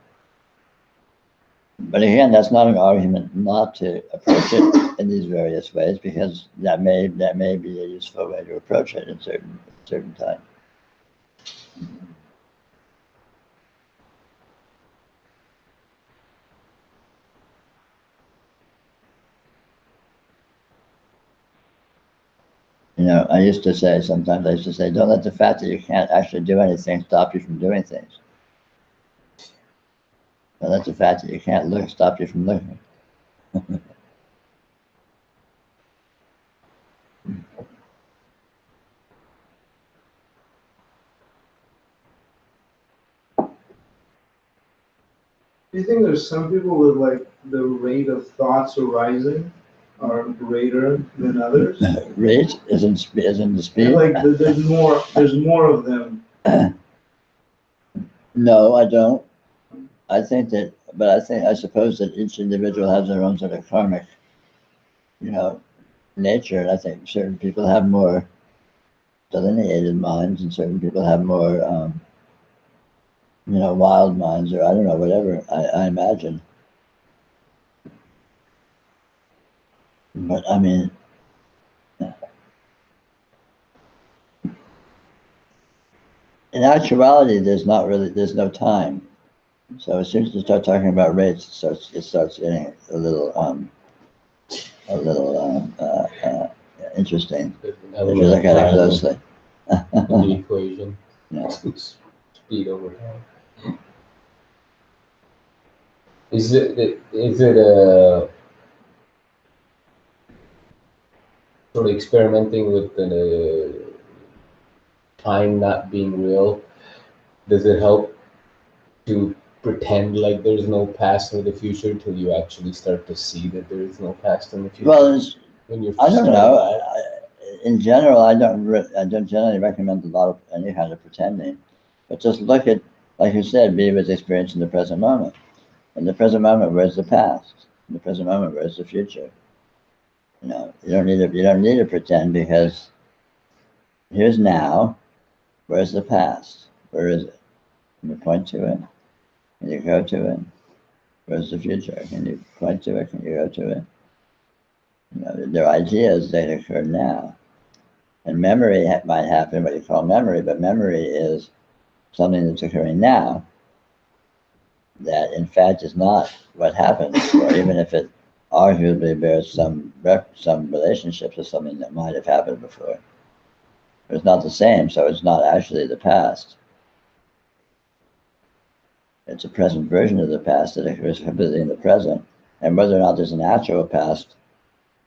But again, that's not an argument not to approach it in these various ways, because that may be a useful way to approach it in certain times. I used to say, don't let the fact that you can't actually do anything stop you from doing things. Don't let the fact that you can't look stop you from looking. Do you think there's some people with like the rate of thoughts arising are greater than others? Rate isn't the speed. Like there's more of them. No, I don't. I suppose that each individual has their own sort of karmic, nature. And I think certain people have more delineated minds, and certain people have more, wild minds, or I don't know, whatever. I imagine. But I mean, in actuality, there's no time. So as soon as you start talking about rates, it starts getting a little interesting if you look at it closely. In the equation. Yeah. Speed over time. Is it a sort of experimenting with the time not being real? Does it help to pretend like there's no past or the future till you actually start to see that there is no past and the future? Well, when you're I don't know. In general, I don't generally recommend a lot of any kind of pretending, but just look at, like you said, be with experience in the present moment. In the present moment, where's the past? In the present moment, where's the future? You don't need to pretend, because here's now. Where's the past? Where is it? Can you point to it? Can you go to it? Where's the future? Can you point to it? Can you go to it? You know, they're ideas that occur now. And memory might happen, what you call memory, but memory is something that's occurring now that in fact is not what happened before, even if it arguably bears some relationship to something that might have happened before. It's not the same, so it's not actually the past. It's a present version of the past that occurs completely in the present. And whether or not there's an actual past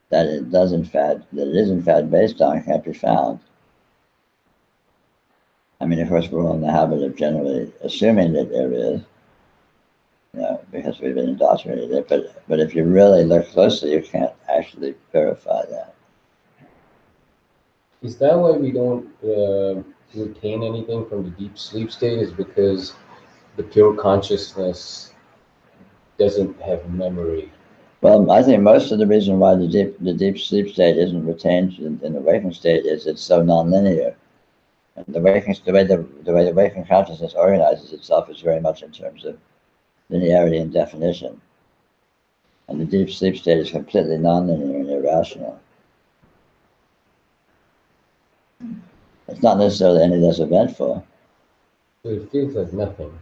that it is in fact based on can't be found. I mean, of course, we're all in the habit of generally assuming that there is, you know, because we've been indoctrinated. But if you really look closely, you can't actually verify that. Is that why we don't retain anything from the deep sleep state? Is because the pure consciousness doesn't have memory? Well, I think most of the reason why the deep sleep state isn't retained in the waking state is it's so nonlinear. And the way the waking consciousness organizes itself is very much in terms of linearity and definition. And the deep sleep state is completely nonlinear and irrational. It's not necessarily any less eventful. So it feels like nothing.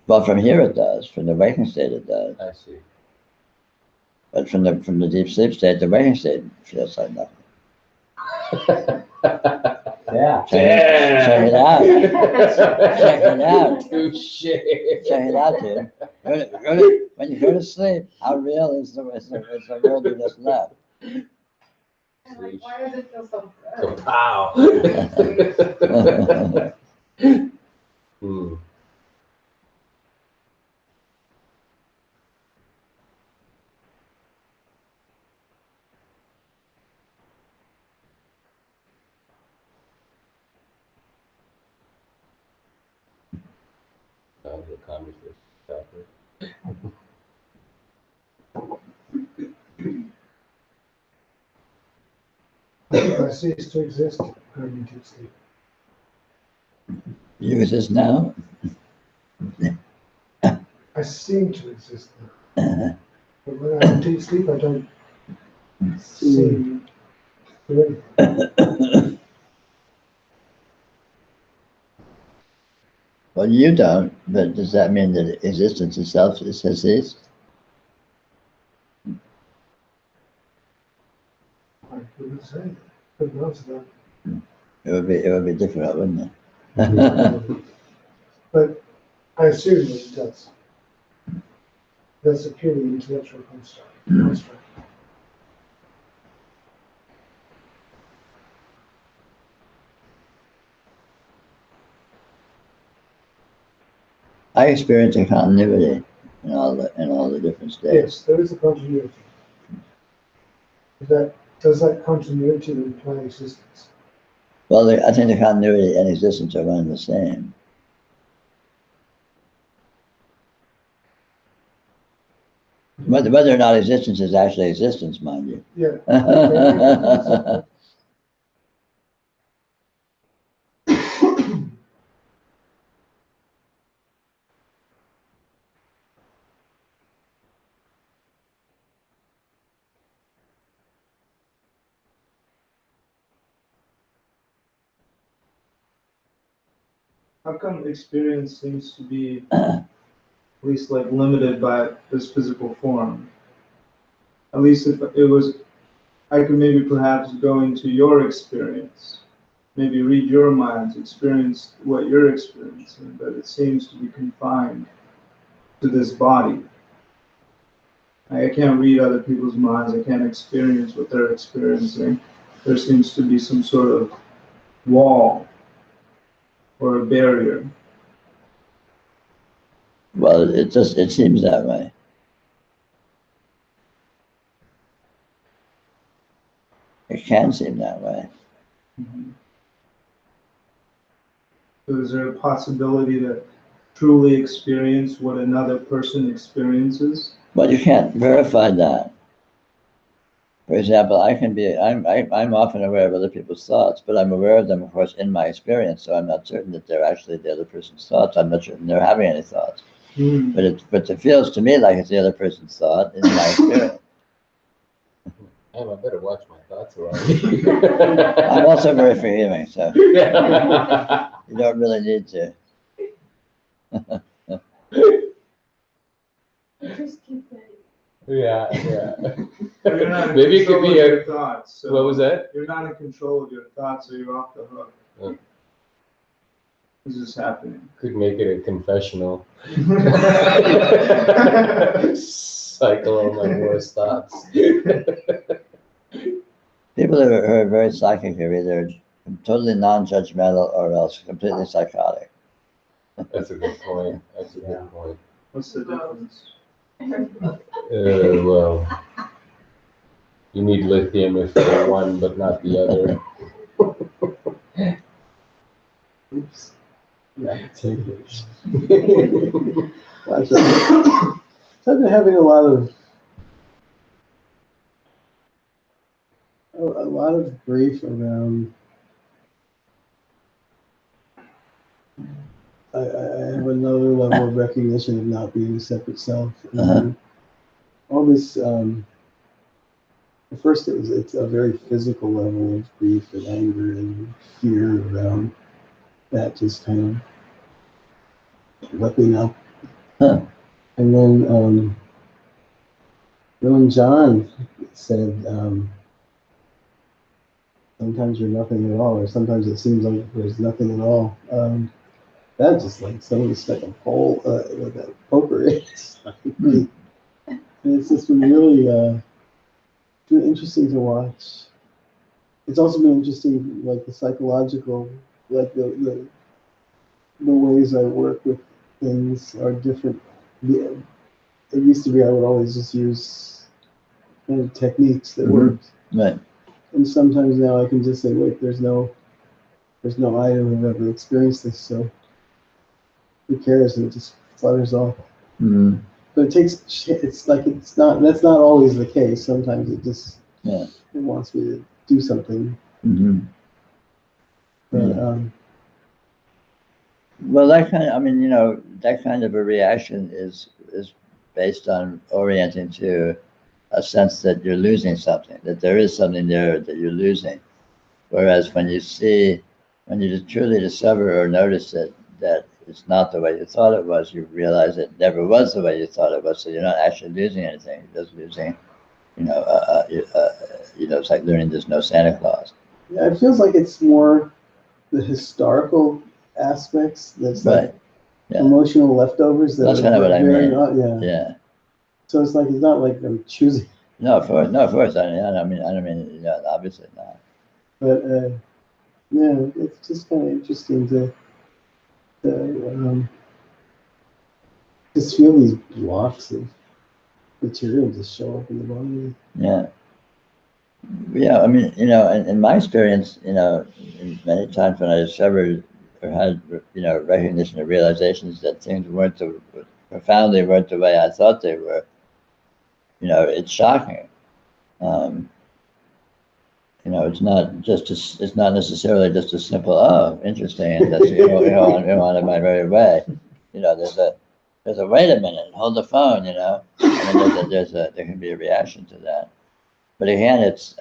Well, from here it does. From the waking state it does. I see. But from the deep sleep state, the waking state feels like nothing. Yeah. Check it out. Check it out. Touche. Check it out, dude. When you go to sleep, how real is the world you just left? And like, why does it feel so So good? pow. Hmm. That was a conversation starter. If I cease to exist, I'm in deep sleep. You exist now? I seem to exist now. But when I'm in deep sleep, I don't seem to anything. Well, you don't, but does that mean that existence itself has ceased? I couldn't say. Couldn't answer that. It would be difficult, wouldn't it? But I assume that it does. That's a purely intellectual construct. I experience a continuity in all the different states. Yes, there is a continuity. Does that continuity imply existence? Well, I think the continuity and existence are one and the same. Whether or not existence is actually existence, mind you. Yeah. How come experience seems to be at least like limited by this physical form? At least if it was, I could maybe perhaps go into your experience, maybe read your minds, experience what you're experiencing, but it seems to be confined to this body. I can't read other people's minds, I can't experience what they're experiencing. There seems to be some sort of wall or a barrier. Well, it seems that way. It can seem that way. So is there a possibility to truly experience what another person experiences? But you can't verify that. For example, I'm often aware of other people's thoughts, but I'm aware of them, of course, in my experience. So I'm not certain that they're actually the other person's thoughts. I'm not certain they're having any thoughts. But it feels to me like it's the other person's thought in my experience. Damn, I better watch my thoughts around me. I'm also very forgiving, so Yeah. you don't really need to. Just keep that. Yeah. You're not in Maybe it could control be of a. your thoughts. So What was that? You're not in control of your thoughts, so you're off the hook. Oh. This is happening. Could make it a confessional. Cycle all my worst thoughts. People who are very psychic are either totally non-judgmental or else completely psychotic. That's a good point. That's a good point. What's the difference? Well, you need lithium if you're one, but not the other. Oops. Yeah, take it. So I've been having a lot of grief around. I have another level of recognition of not being a separate self. And then all this, at first it's a very physical level of grief and anger and fear around that just kind of whipping up. Huh. And then when John said, sometimes you're nothing at all, or sometimes it seems like there's nothing at all. That just like somebody stuck a pole with a poker in it. And it's just been really been interesting to watch. It's also been interesting, like the psychological, like the ways I work with things are different. It used to be I would always just use kind of techniques that worked. Right. And sometimes now I can just say, wait, there's no item who've ever experienced this, so who cares? And it just flutters off. Mm-hmm. But it's not, that's not always the case. Sometimes it just, Yeah. it wants me to do something. Mm-hmm. But, Well, that kind of, I mean, that kind of a reaction is based on orienting to a sense that you're losing something, that there is something there that you're losing. Whereas when you truly discover or notice that it's not the way you thought it was, you realize it never was the way you thought it was. So you're not actually losing anything. You're just losing, it's like learning there's no Santa Claus. yeah, it feels like it's more the historical aspects that's like Right. Yeah. emotional leftovers that That's are kind of what I very mean. not, yeah. Yeah. So it's like, it's not like I'm choosing, No, of course. I don't mean, obviously not. but, yeah, it's just kind of interesting to just feel these blocks of material just show up in the body. Yeah. Yeah, I mean, in my experience, many times when I discovered or had, recognition or realizations that things profoundly weren't the way I thought they were, it's shocking. It's not necessarily just a simple, oh, interesting, and that's, on my very way. There's a wait a minute, hold the phone, I mean, there can be a reaction to that. But again, it's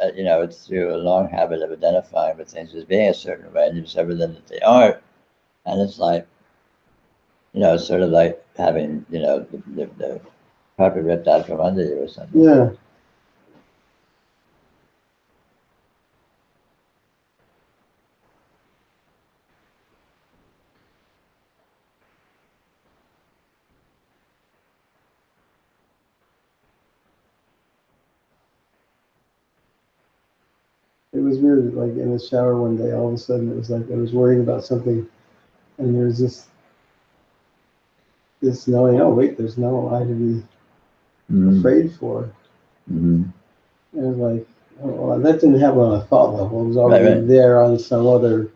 through a long habit of identifying with things as being a certain way, and you discover then that they aren't, and it's like, it's sort of like having, the carpet ripped out from under you or something. Yeah. It was weird, like in the shower one day, all of a sudden it was like I was worrying about something, and there was this knowing, oh wait, there's no I to be afraid for. Mm-hmm. And I was like, oh, well, that didn't happen on a thought level. It was already Right. there on some other.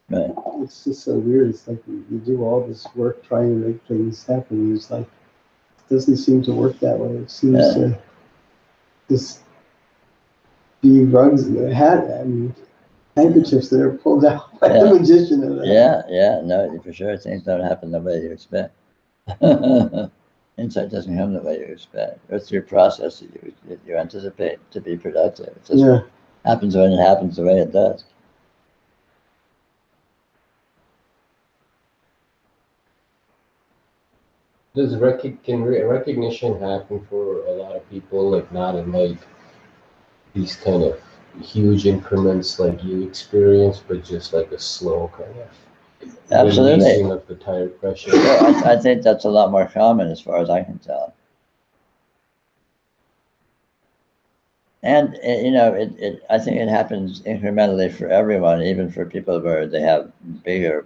Right. It's just so weird. It's like you do all this work trying to make things happen, and it's like it doesn't seem to work that way. It seems to just be rugs, hat, and handkerchiefs that are pulled out by the magician. Yeah, no, for sure. Things don't happen the way you expect. Insight doesn't come the way you expect. It's your process that you anticipate to be productive. It just Yeah. happens when it happens the way it does. Does recognition happen for a lot of people, like not in like these kind of huge increments like you experience, but just like a slow kind of Absolutely. releasing of the tire pressure? Yeah, I think that's a lot more common as far as I can tell. And I think it happens incrementally for everyone, even for people where they have bigger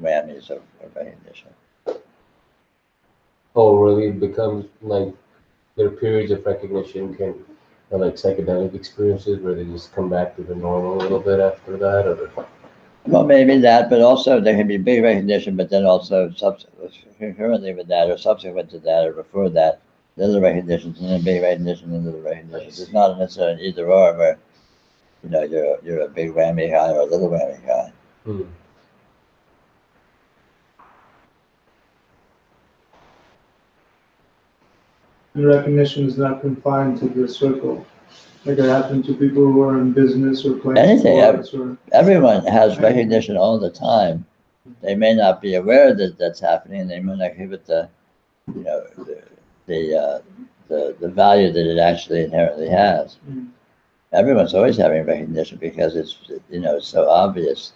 whammies of recognition. Oh, really? It becomes like there are periods of recognition or like psychedelic experiences where they just come back to the normal a little bit after that, or Well, maybe that, but also there can be big recognition, but then also concurrently with that, or subsequent to that, or before that, little recognitions, and then big recognition, and little recognitions. It's not necessarily an either or, where you're a big whammy guy or a little whammy guy. And recognition is not confined to the circle. Like it happened to people who are in business or playing Anything, sports or everyone has recognition all the time. They may not be aware that that's happening. They may not give it the value that it actually inherently has. Everyone's always having recognition because it's so obvious.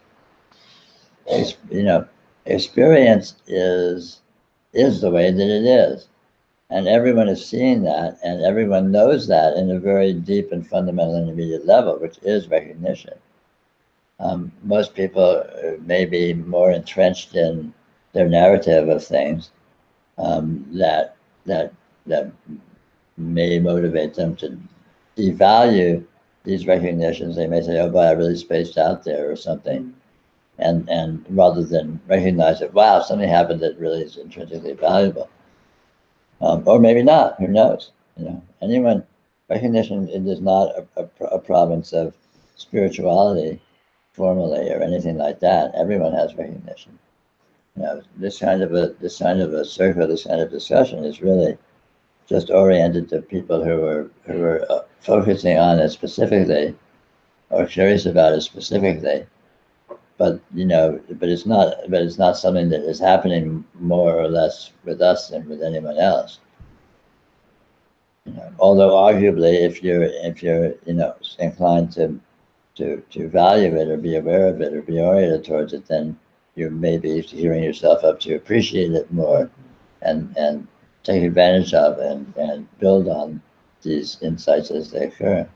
Experience is the way that it is, and everyone is seeing that, and everyone knows that in a very deep and fundamental and immediate level, which is recognition. Most people may be more entrenched in their narrative of things that may motivate them to devalue these recognitions. They may say, "Oh, boy, I really spaced out there," or something, and rather than recognize that, wow, something happened that really is intrinsically valuable, or maybe not. Who knows? Anyone recognition it is not a province of spirituality formally or anything like that. Everyone has recognition. This kind of a circle, this kind of discussion is really just oriented to people who are focusing on it specifically or curious about it specifically. But it's not something that is happening more or less with us than with anyone else. Although arguably, if you're inclined to value it or be aware of it or be oriented towards it, then you may be gearing yourself up to appreciate it more and take advantage of and build on these insights as they occur.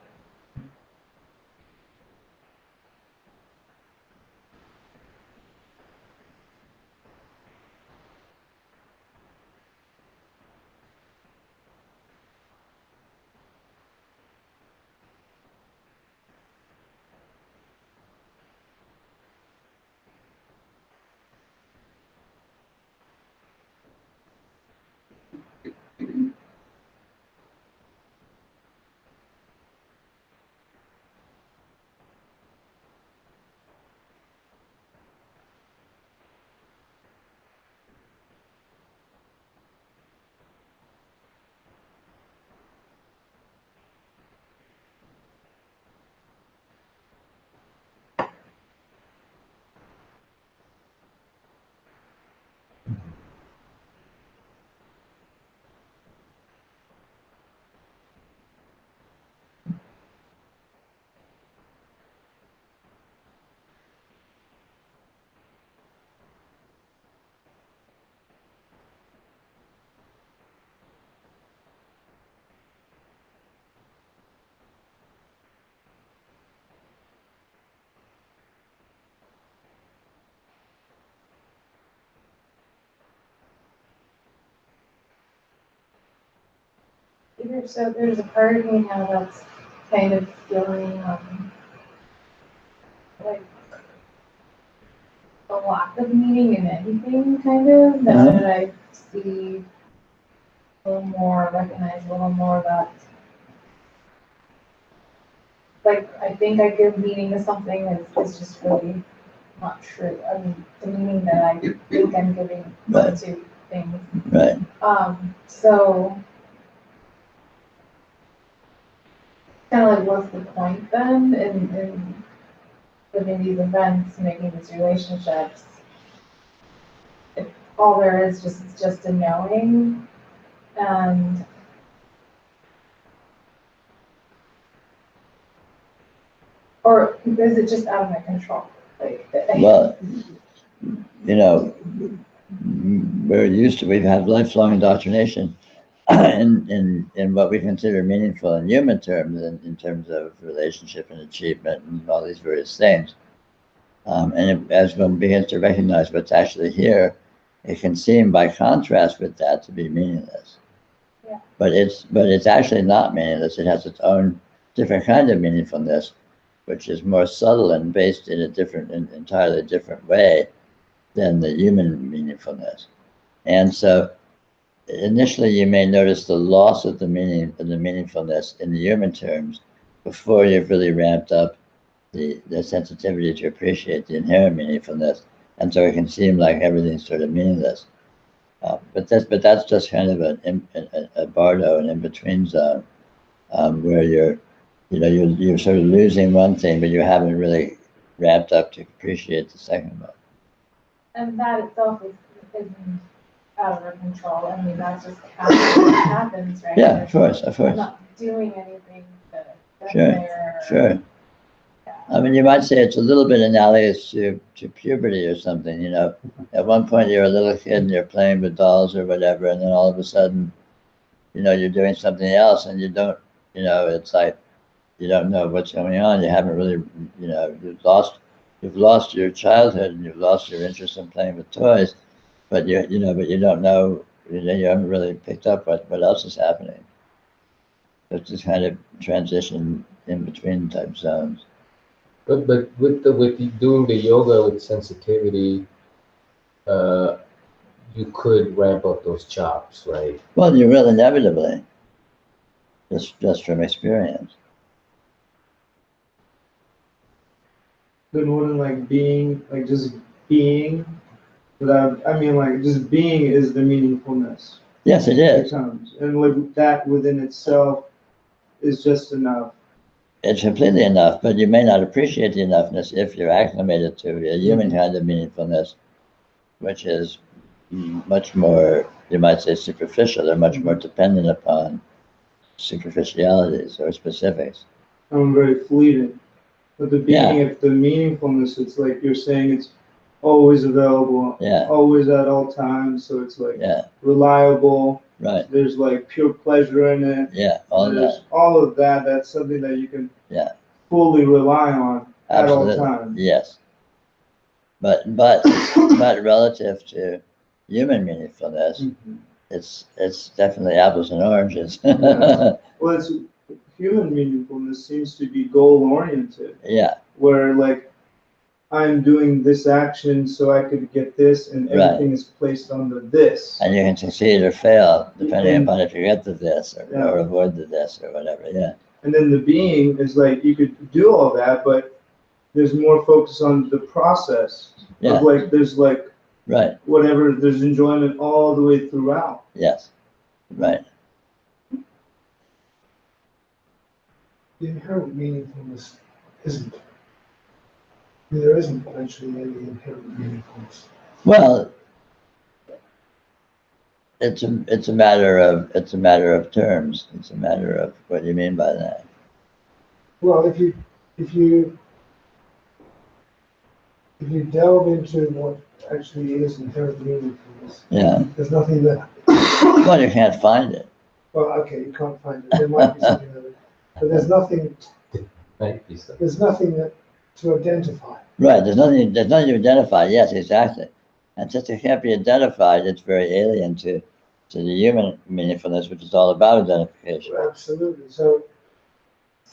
So there's a part of me now that's kind of feeling like a lack of meaning in anything, kind of. Now that I see a little more, recognize a little more that, like, I think I give meaning to something is just really not true. I mean, the meaning that I think I'm giving to things. Right. So kind of like, what's the point then in living these events, making these relationships? If all there is just a knowing, and or is it just out of my control? Like, Well, you know, we've had lifelong indoctrination in what we consider meaningful in human terms, in terms of relationship and achievement and all these various things. As one begins to recognize what's actually here, it can seem by contrast with that to be meaningless. Yeah. But it's actually not meaningless. It has its own different kind of meaningfulness, which is more subtle and based in entirely different way than the human meaningfulness. And so initially you may notice the loss of the meaningfulness in the human terms before you've really ramped up the sensitivity to appreciate the inherent meaningfulness. And so it can seem like everything's sort of meaningless. But that's just kind of a bardo, an in-between zone, where you're sort of losing one thing, but you haven't really ramped up to appreciate the second one. and that itself isn't out of our control. I mean, that's just how it happens, right? Yeah, of course. I'm not doing anything to get Sure, there. sure. I mean, you might say it's a little bit analogous to puberty or something, you know. At one point you're a little kid and you're playing with dolls or whatever, and then all of a sudden, you know, you're doing something else and you don't, you know, it's like you don't know what's going on. You haven't really, you know, you've lost your childhood and you've lost your interest in playing with toys, but you don't know, you haven't really picked up what else is happening. It's this kind of transition in between type zones. But with doing the yoga with sensitivity, you could ramp up those chops, right? Well, you will inevitably, just from experience. Then wouldn't like being, like just being, without, I mean, like just being is the meaningfulness. Yes, it is. And like that within itself is just enough. It's completely enough, but you may not appreciate the enoughness if you're acclimated to a human kind of meaningfulness, which is much more, you might say, superficial. They're much more dependent upon superficialities or specifics. I'm very fleeting. But the being, Yeah. if the meaningfulness, it's like you're saying it's always available, Yeah. always at all times. So it's like Yeah, reliable. right. There's like pure pleasure in it. Yeah, all There's that. all of that. That's something that you can Yeah. fully rely on Absolutely. at all times. Yes. But relative to human meaningfulness, Mhm. it's definitely apples and oranges. Yeah. Well, it's human meaningfulness seems to be goal oriented, Yeah, where like I'm doing this action so I could get this, and Right. everything is placed on the this. and you can succeed or fail depending And- upon if you get the this Yeah. or avoid the this or whatever. Yeah, And then the being is like you could do all that, but there's more focus on the process. yeah, Of like there's like right. whatever, there's enjoyment all the way throughout. Yes, right. The inherent meaningfulness isn't. I mean, there isn't actually any inherent meaningfulness. Well, it's a matter of terms. It's a matter of what you mean by that. Well, if you delve into what actually is inherent meaningfulness, Yeah. there's nothing there. Well, you can't find it. Well, okay, you can't find it. There might be something there, but there's nothing. Might be so. There's nothing that to identify. Right. There's nothing to identify. Yes, exactly. And since it can't be identified, it's very alien to the human meaningfulness, which is all about identification. Absolutely. So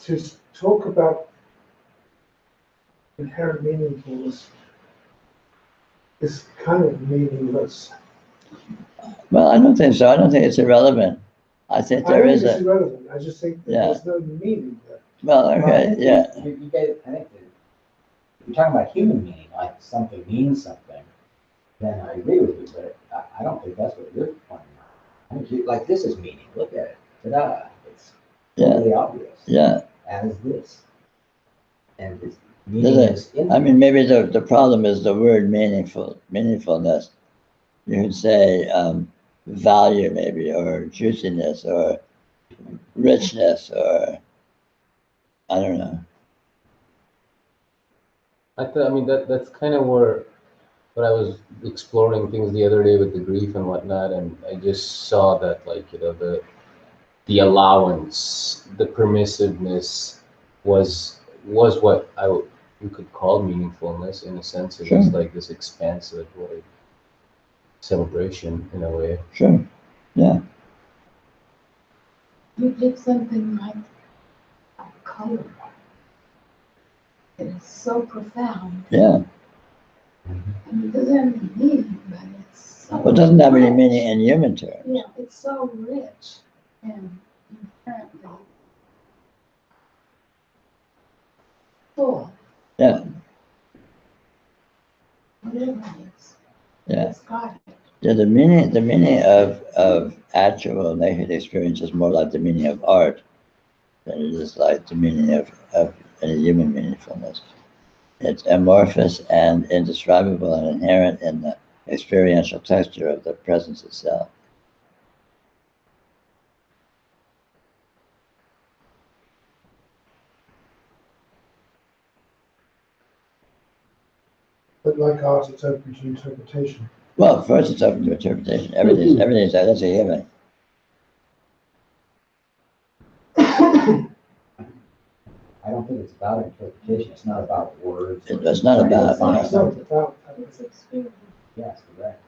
to talk about inherent meaningfulness is kind of meaningless. Well, I don't think so. I don't think it's irrelevant. I think I there don't is think it's a. irrelevant. I just think that Yeah. there's no meaning there. Well, okay, yeah. You guys, I think that if you're talking about human meaning, like something means something, then I agree with you, but I don't think that's what you're pointing out. I think like this is meaning. Look at it. Ta-da! It's totally obvious. Yeah. As this. And it's meaning is in I mean, maybe the problem is the word meaningfulness. You could say value maybe, or juiciness, or richness, or I don't know. I mean, that's kind of where when I was exploring things the other day with the grief and whatnot, and I just saw that, like, the allowance, the permissiveness was what you could call meaningfulness in a sense. It was Sure. like this expansive like celebration in a way. Sure. Yeah. You pick something like a color. It is so profound. Yeah. And it doesn't have any meaning, but it's so Well, it doesn't have any rich. meaning in human terms. Yeah, it's so rich and inherently full. Yeah. Whatever it is. Yeah. It's got it. Yeah, the meaning of actual naked experience is more like the meaning of art than it is like the meaning of any human meaningfulness. It's amorphous and indescribable and inherent in the experiential texture of the presence itself. But like art, it's open to interpretation. Well, first it's open to interpretation. Everything's that's a given. I don't think it's about interpretation. It's not about words. It's not trying to about- find yeah. something. It's experience. Yes, correct.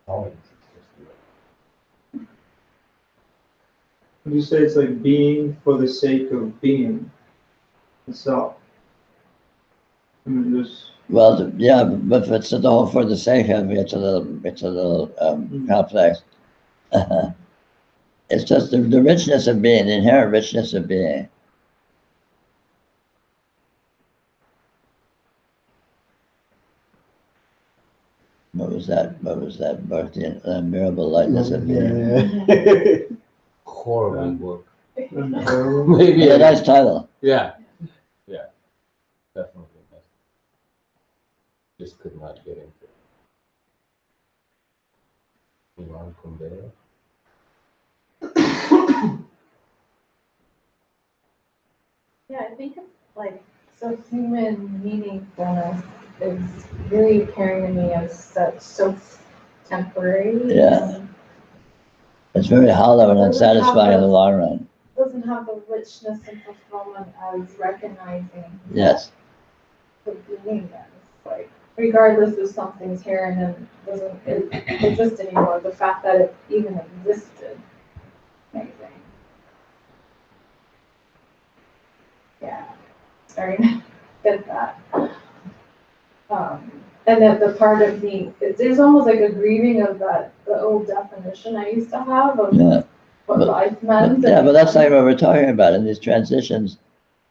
Always, it's just Would you say it's like being for the sake of being itself? I mean, there's, Well, yeah, but if it's the whole for the sake of it, it's a little complex. It's just the richness of being, the inherent richness of being. What was that? Book, the unbearable lightness of being. Yeah. Horrible book. unbearable. Maybe Yeah, nice title. Yeah, definitely. Just could not get into it. Milan Kundera. Yeah, I think it's like, so human meaningfulness is really appearing to me as such, so temporary. Yeah. And It's very hollow and Doesn't have unsatisfying in the the- long run. doesn't have the richness and fulfillment as recognizing Yes. the beingness. Like, regardless if something's here and then doesn't exist anymore, the fact that it even existed. Amazing. Yeah, starting to get that. And then the part of me, there's almost like a grieving of that, the old definition I used to have of Yeah. what But- life meant. Yeah, but that's like what we're talking about in these transitions.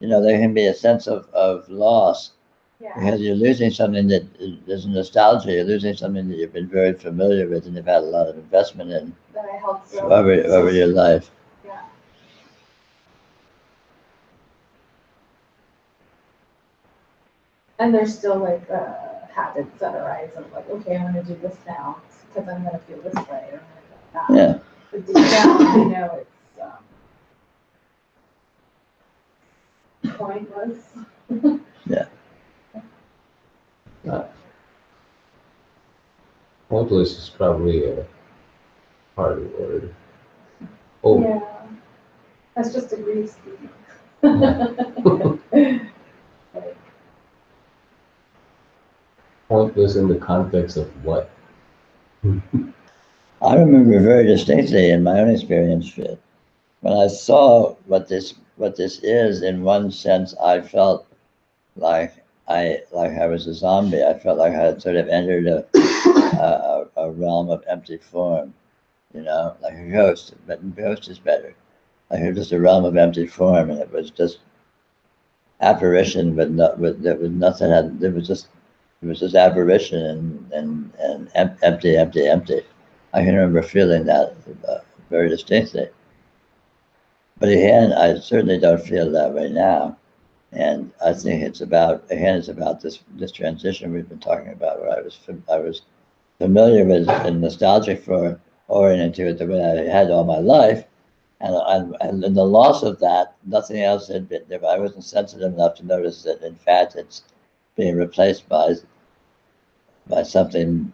There can be a sense of loss Yeah, because you're losing something that is nostalgia. You're losing something that you've been very familiar with and you've had a lot of investment in that I helped build. over your life. Yeah. And there's still like habits that arise of like, okay, I'm gonna do this now because I'm gonna feel this way or I'm gonna do that. Yeah. But deep down, it's pointless. Pointless is probably a hard word. Oh, Yeah, that's just a grief speaking. Like, pointless in the context of what? I remember very distinctly in my own experience when I saw what this is. In one sense, I felt like I was a zombie. I felt like I had sort of entered a realm of empty form, like a ghost. But a ghost is better. Like it was just a realm of empty form, and it was just apparition, but there was nothing. It was just apparition and empty. I can remember feeling that very distinctly. But again, I certainly don't feel that way now. And I think it's about, again, it's about this transition we've been talking about, where I was familiar with and nostalgic for, oriented to it the way I had all my life. And in the loss of that, nothing else had been there. I wasn't sensitive enough to notice that, in fact, it's being replaced by something,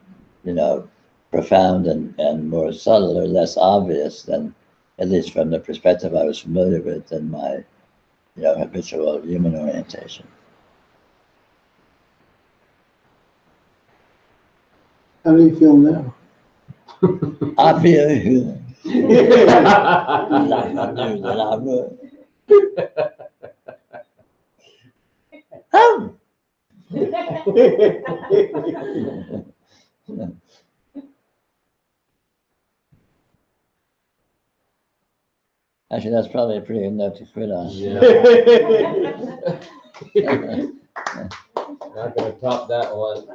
profound and more subtle or less obvious than, at least from the perspective I was familiar with, than my, habitual human orientation. How do you feel now? I feel Actually, that's probably a pretty good note to quit on. Yeah. Not gonna top that one.